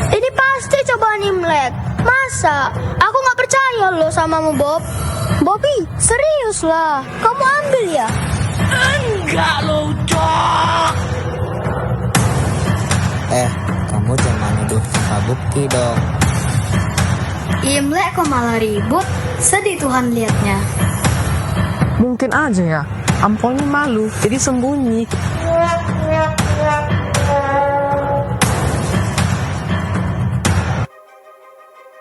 Speaker 7: Ini pasti cobaan Imlek. Masa? Aku gak percaya loh samamu Bob. Bobby, serius lah. Kamu ambil ya?
Speaker 9: Enggak loh, Cok.
Speaker 11: Kamu jangan nuduh tanpa bukti dong.
Speaker 1: Imlek kok malah ribut, sedih Tuhan liatnya.
Speaker 9: Mungkin aja ya, ampaunya malu, jadi sembunyi.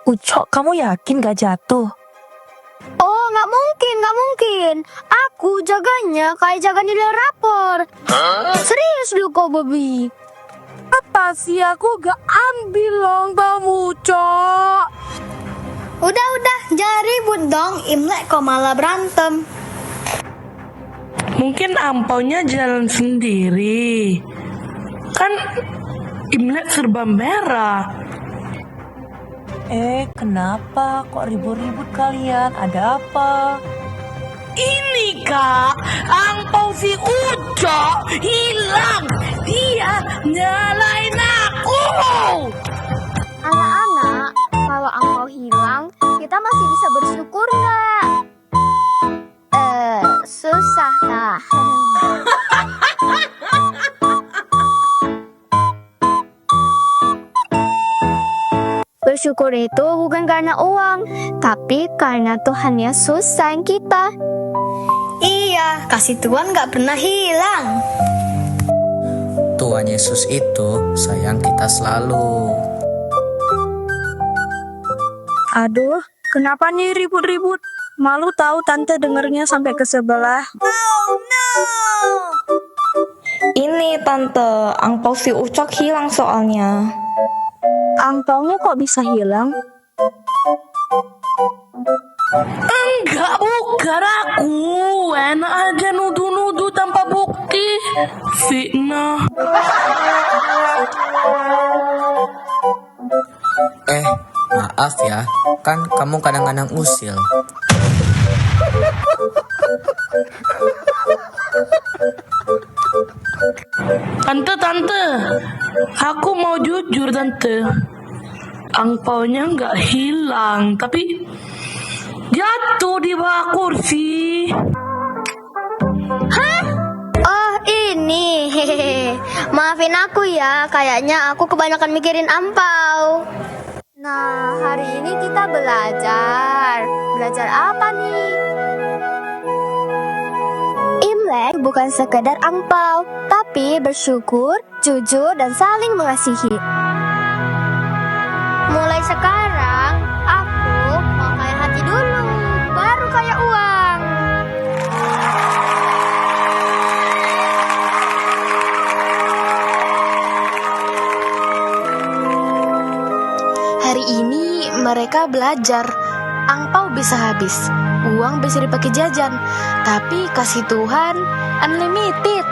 Speaker 9: Ucok, kamu yakin gak jatuh?
Speaker 7: Oh, gak mungkin. Aku jaganya kayak jaga nilai rapor. Serius dulu kok, Bobby.
Speaker 9: Apa sih, aku gak ambil loh kamu, Cok.
Speaker 7: Udah, jangan ribut dong. Imlek kok malah berantem.
Speaker 9: Mungkin ampaunya jalan sendiri. Kan Imlek serba merah.
Speaker 10: Kenapa kok ribut-ribut kalian? Ada apa?
Speaker 9: Ini kak, angpau si Ucok hilang. Dia nyalain aku.
Speaker 7: Anak-anak, kalau angpau hilang, kita masih bisa bersyukur nggak? Susah nah. Bersyukur itu bukan karena uang, tapi karena Tuhan Yesus sayang kita. Iya, kasih Tuhan gak pernah hilang.
Speaker 11: Tuhan Yesus itu sayang kita selalu.
Speaker 10: Aduh, kenapa nih ribut-ribut? Malu tahu tante dengernya sampai ke sebelah.
Speaker 12: Ini tante, angpau si Ucok hilang soalnya.
Speaker 10: Angpaunya kok bisa hilang?
Speaker 9: Enggak, bukan aku. Enak aja nuduh-nuduh tanpa bukti. Fitnah.
Speaker 11: Maaf ya, kan kamu kadang-kadang usil.
Speaker 9: Tante, aku mau jujur tante. Angpaunya nggak hilang, tapi jatuh di bawah kursi.
Speaker 7: Hah? Oh ini, hehehe. Maafin aku ya, kayaknya aku kebanyakan mikirin ampau. Nah, hari ini kita belajar. Belajar apa nih? Imlek bukan sekedar angpau, tapi bersyukur, jujur, dan saling mengasihi. Mulai sekarang, aku mau kaya hati dulu, baru kaya uang.
Speaker 6: Hari ini mereka belajar, angpau bisa habis, uang bisa dipakai jajan, tapi kasih Tuhan unlimited.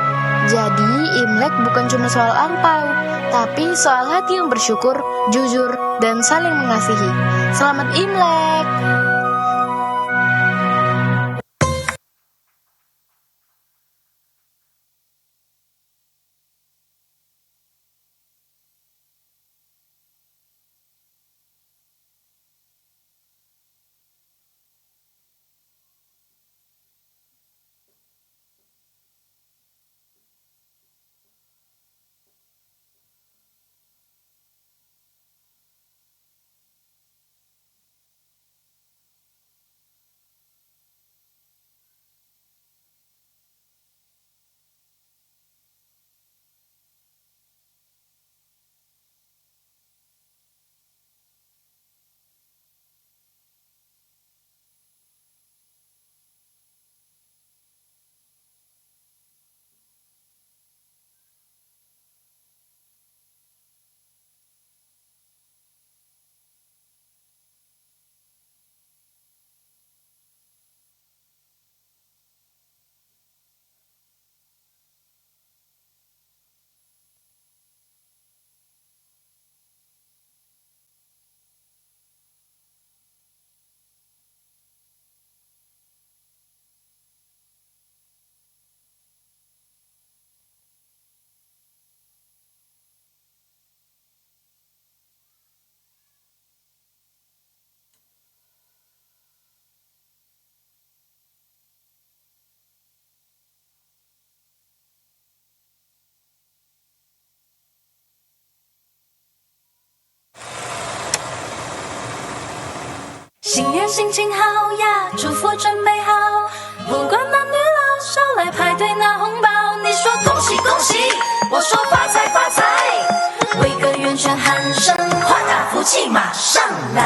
Speaker 6: Jadi Imlek bukan cuma soal angpau, tapi soal hati yang bersyukur, jujur, dan saling mengasihi. Selamat Imlek!
Speaker 5: 新年心情好呀，祝福准备好，不管男女老少来排队拿红包。你说恭喜恭喜，我说发财发财，围个圆圈喊声华大福气马上来。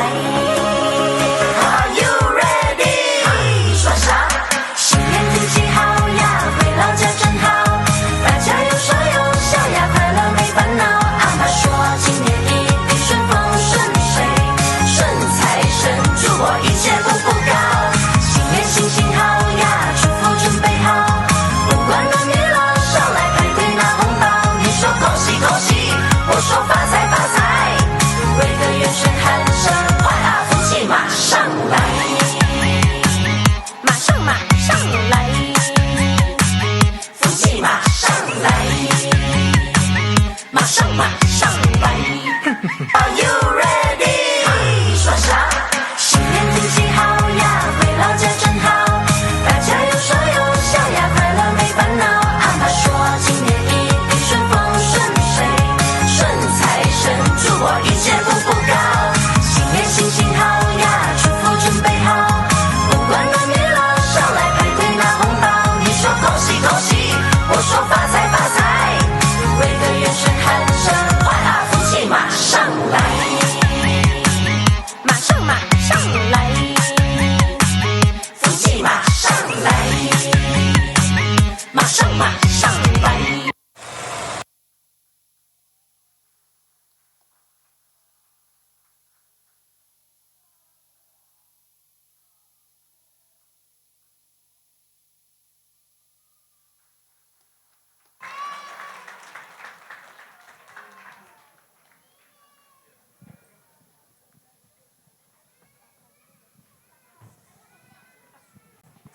Speaker 5: Are you ready？ 你说啥？新年天气好呀，回老家真好，大家有说有笑呀，快乐没烦恼。阿妈说今年一定顺风顺水，顺财神祝。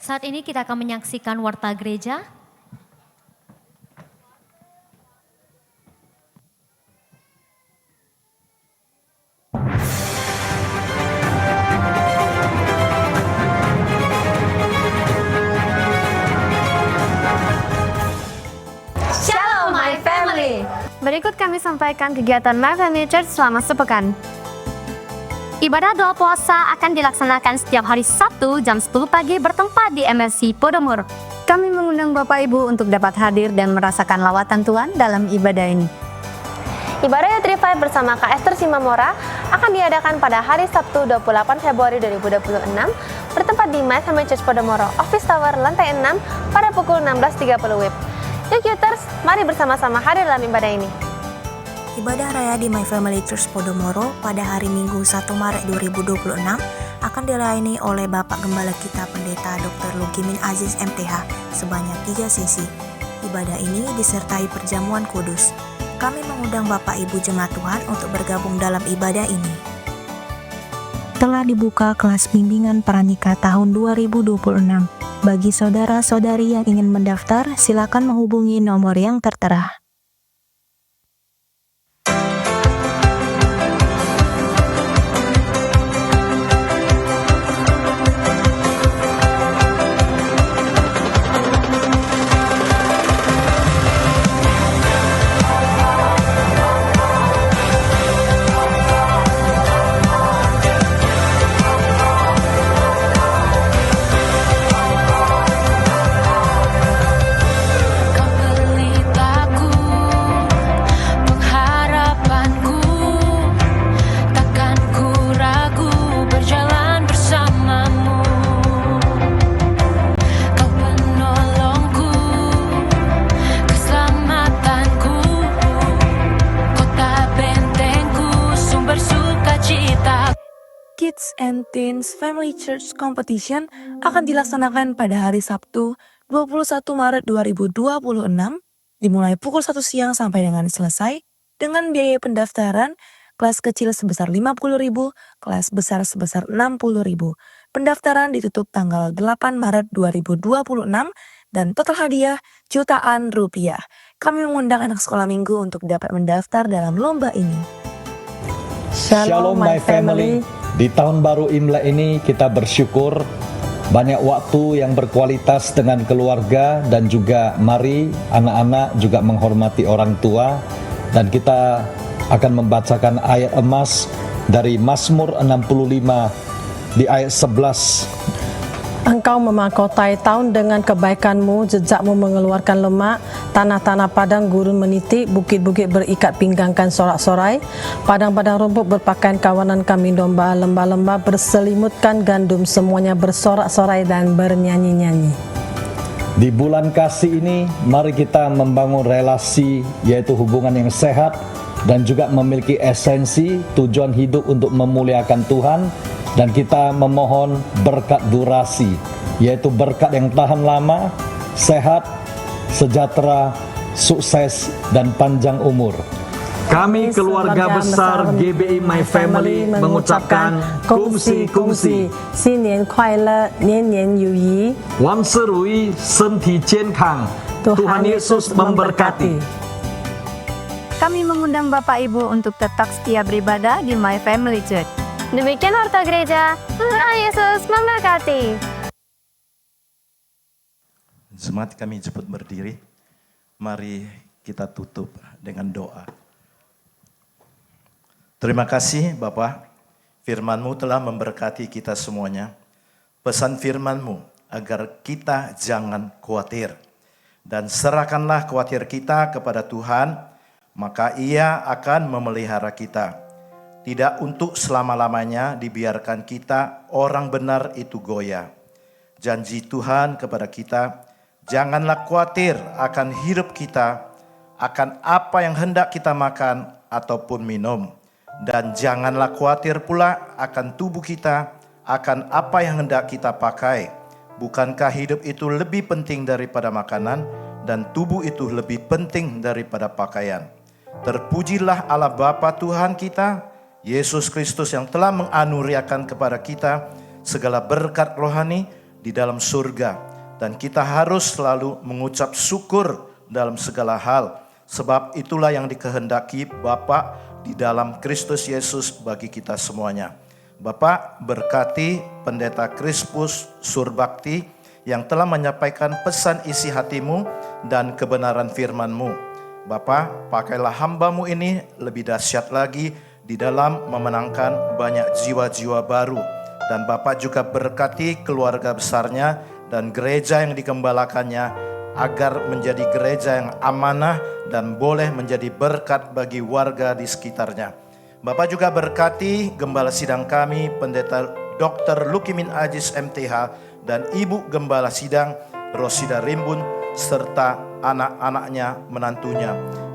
Speaker 1: Saat ini kita akan menyaksikan warta gereja.
Speaker 13: Shalom my family. Berikut kami sampaikan kegiatan My Family Church selama sepekan. Ibadah doa puasa akan dilaksanakan setiap hari Sabtu jam 10 pagi bertempat di MSC Podomoro. Kami mengundang Bapak Ibu untuk dapat hadir dan merasakan lawatan Tuhan dalam ibadah ini.
Speaker 8: Ibadah Youth Revive bersama Kak Esther Simamora akan diadakan pada hari Sabtu 28 Februari 2026 bertempat di My Family Church Podomoro, Office Tower, lantai 6 pada pukul 16.30 WIB. Yuk Youters, mari bersama-sama hadir dalam ibadah ini.
Speaker 14: Ibadah raya di My Family Church Podomoro pada hari Minggu 1 Maret 2026 akan dilayani oleh Bapak Gembala kita Pendeta Dr. Lugimin Aziz MTH sebanyak 3 sesi. Ibadah ini disertai perjamuan kudus. Kami mengundang Bapak Ibu Jemaat Tuhan untuk bergabung dalam ibadah ini. Telah dibuka kelas bimbingan pranikah tahun 2026. Bagi saudara-saudari yang ingin mendaftar, silakan menghubungi nomor yang tertera.
Speaker 9: Kids and Teens Family Church Competition akan dilaksanakan pada hari Sabtu 21 Maret 2026 dimulai pukul 1 siang sampai dengan selesai dengan biaya pendaftaran kelas kecil sebesar 50.000, kelas besar sebesar 60.000. Pendaftaran ditutup tanggal 8 Maret 2026 dan total hadiah jutaan rupiah. Kami mengundang anak sekolah minggu untuk dapat mendaftar dalam lomba ini.
Speaker 15: Shalom my family. Di tahun baru Imlek ini kita bersyukur banyak waktu yang berkualitas dengan keluarga dan juga mari anak-anak juga menghormati orang tua dan kita akan membacakan ayat emas dari Mazmur 65 di ayat 11.
Speaker 16: Engkau memahkotai tahun dengan kebaikanmu, jejakmu mengeluarkan lemak, tanah-tanah padang gurun menitik, bukit-bukit berikat pinggangkan sorak-sorai, padang-padang rumput berpakaian kawanan kambing domba, lembah-lembah berselimutkan gandum, semuanya bersorak-sorai dan bernyanyi-nyanyi.
Speaker 15: Di bulan kasih ini, mari kita membangun relasi, yaitu hubungan yang sehat, dan juga memiliki esensi, tujuan hidup untuk memuliakan Tuhan, dan kita memohon berkat durasi, yaitu berkat yang tahan lama, sehat, sejahtera, sukses, dan panjang umur. Kami keluarga besar GBI My Family mengucapkan kongsi-kongsi,
Speaker 16: 新年快乐，年年有余，
Speaker 15: 万事如意，身体健康。Tuhan Yesus memberkati.
Speaker 10: Kami mengundang Bapak Ibu untuk tetap setia beribadah di My Family Church.
Speaker 13: Demikian warta gereja. Tuhan Yesus memberkati.
Speaker 17: Jemaat kami cepat berdiri. Mari kita tutup dengan doa. Terima kasih Bapa, firman-Mu telah memberkati kita semuanya. Pesan firman-Mu agar kita jangan khawatir. Dan serahkanlah khawatir kita kepada Tuhan, maka Ia akan memelihara kita. Tidak untuk selama-lamanya dibiarkan kita orang benar itu goyah. Janji Tuhan kepada kita, janganlah khawatir akan hidup kita, akan apa yang hendak kita makan ataupun minum. Dan janganlah khawatir pula akan tubuh kita, akan apa yang hendak kita pakai. Bukankah hidup itu lebih penting daripada makanan, dan tubuh itu lebih penting daripada pakaian? Terpujilah Allah Bapa Tuhan kita, Yesus Kristus yang telah menganuriakan kepada kita segala berkat rohani di dalam surga. Dan kita harus selalu mengucap syukur dalam segala hal. Sebab itulah yang dikehendaki Bapa di dalam Kristus Yesus bagi kita semuanya. Bapak berkati Pendeta Crispus Surbakti yang telah menyampaikan pesan isi hatimu dan kebenaran firman-Mu. Bapak, pakailah hamba-Mu ini lebih dahsyat lagi di dalam memenangkan banyak jiwa-jiwa baru. Dan Bapak juga berkati keluarga besarnya dan gereja yang dikembalakannya agar menjadi gereja yang amanah dan boleh menjadi berkat bagi warga di sekitarnya. Bapak juga berkati Gembala Sidang kami, Pendeta Dr. Lukimin Aziz MTH dan Ibu Gembala Sidang Rosida Rimbun serta anak-anaknya, menantunya.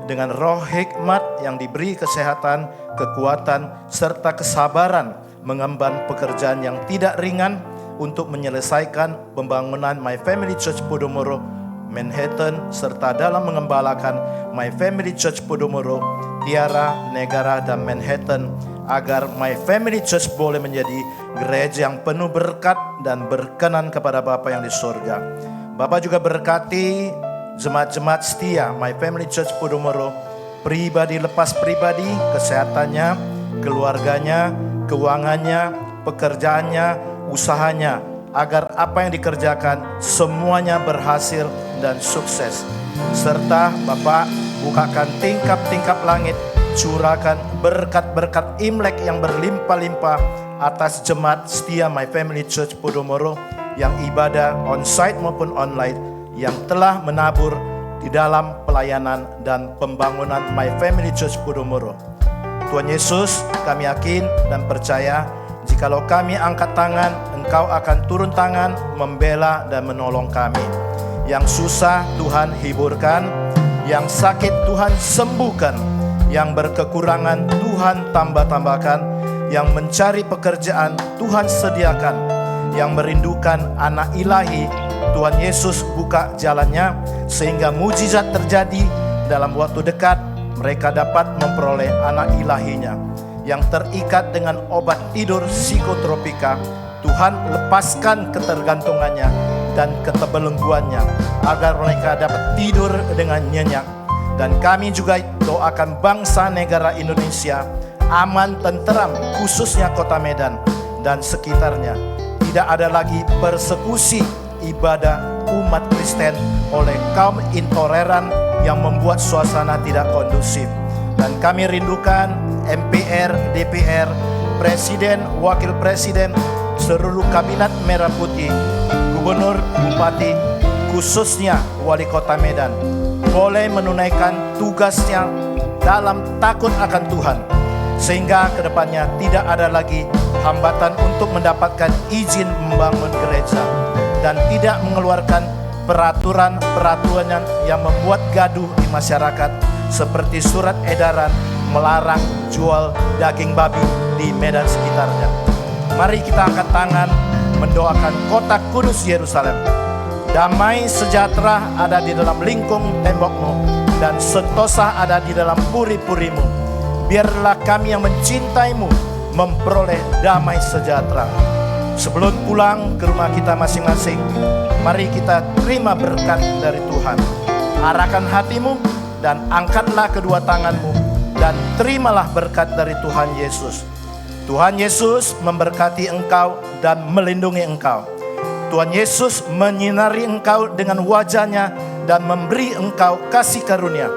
Speaker 17: Dengan roh hikmat yang diberi kesehatan, kekuatan, serta kesabaran mengemban pekerjaan yang tidak ringan untuk menyelesaikan pembangunan My Family Church Podomoro Manhattan serta dalam mengembalakan My Family Church Podomoro, Tiara, Negara, dan Manhattan agar My Family Church boleh menjadi gereja yang penuh berkat dan berkenan kepada Bapa yang di surga. Bapak juga berkati jemaat-jemaat setia My Family Church Podomoro, pribadi lepas pribadi, kesehatannya, keluarganya, keuangannya, pekerjaannya, usahanya, agar apa yang dikerjakan semuanya berhasil dan sukses. Serta Bapak bukakan tingkap-tingkap langit, curahkan berkat-berkat Imlek yang berlimpah-limpah atas jemaat setia My Family Church Podomoro yang ibadah on-site maupun online, yang telah menabur di dalam pelayanan dan pembangunan My Family Church Podomoro. Tuhan Yesus, kami yakin dan percaya jikalau kami angkat tangan, Engkau akan turun tangan membela dan menolong kami. Yang susah Tuhan hiburkan, yang sakit Tuhan sembuhkan, yang berkekurangan Tuhan tambah-tambahkan, yang mencari pekerjaan Tuhan sediakan, yang merindukan anak ilahi Tuhan Yesus buka jalannya sehingga mujizat terjadi dalam waktu dekat. Mereka dapat memperoleh anak ilahinya. Yang terikat dengan obat tidur psikotropika, Tuhan lepaskan ketergantungannya dan ketebelengguannya agar mereka dapat tidur dengan nyenyak. Dan kami juga doakan bangsa negara Indonesia aman, tenteram, khususnya kota Medan dan sekitarnya. Tidak ada lagi persekusi ibadah umat Kristen oleh kaum intoleran yang membuat suasana tidak kondusif. Dan kami rindukan MPR, DPR, Presiden, Wakil Presiden, seluruh kabinet merah putih, Gubernur, Bupati, khususnya Wali Kota Medan, boleh menunaikan tugasnya dalam takut akan Tuhan, sehingga kedepannya tidak ada lagi hambatan untuk mendapatkan izin membangun gereja, dan tidak mengeluarkan peraturan-peraturan yang membuat gaduh di masyarakat, seperti surat edaran melarang jual daging babi di Medan sekitarnya. Mari kita angkat tangan mendoakan kota kudus Yerusalem. Damai sejahtera ada di dalam lingkung tembokmu, dan sentosa ada di dalam puri-purimu. Biarlah kami yang mencintaimu memperoleh damai sejahtera. Sebelum pulang ke rumah kita masing-masing, mari kita terima berkat dari Tuhan. Arahkan hatimu dan angkatlah kedua tanganmu dan terimalah berkat dari Tuhan Yesus. Tuhan Yesus memberkati engkau dan melindungi engkau. Tuhan Yesus menyinari engkau dengan wajahnya dan memberi engkau kasih karunia.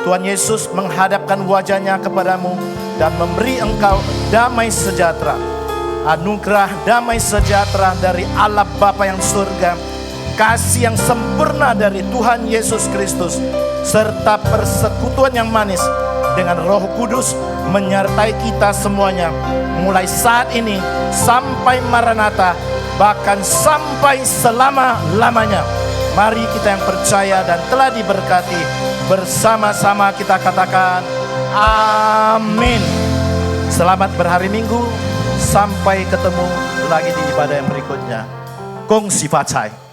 Speaker 17: Tuhan Yesus menghadapkan wajahnya kepadamu dan memberi engkau damai sejahtera. Anugerah damai sejahtera dari Allah Bapa yang surga, kasih yang sempurna dari Tuhan Yesus Kristus, serta persekutuan yang manis dengan Roh Kudus menyertai kita semuanya, mulai saat ini sampai Maranatha, bahkan sampai selama-lamanya. Mari kita yang percaya dan telah diberkati, bersama-sama kita katakan amin. Selamat berhari Minggu. Sampai ketemu lagi di ibadah yang berikutnya. Gong Si Fa Cai.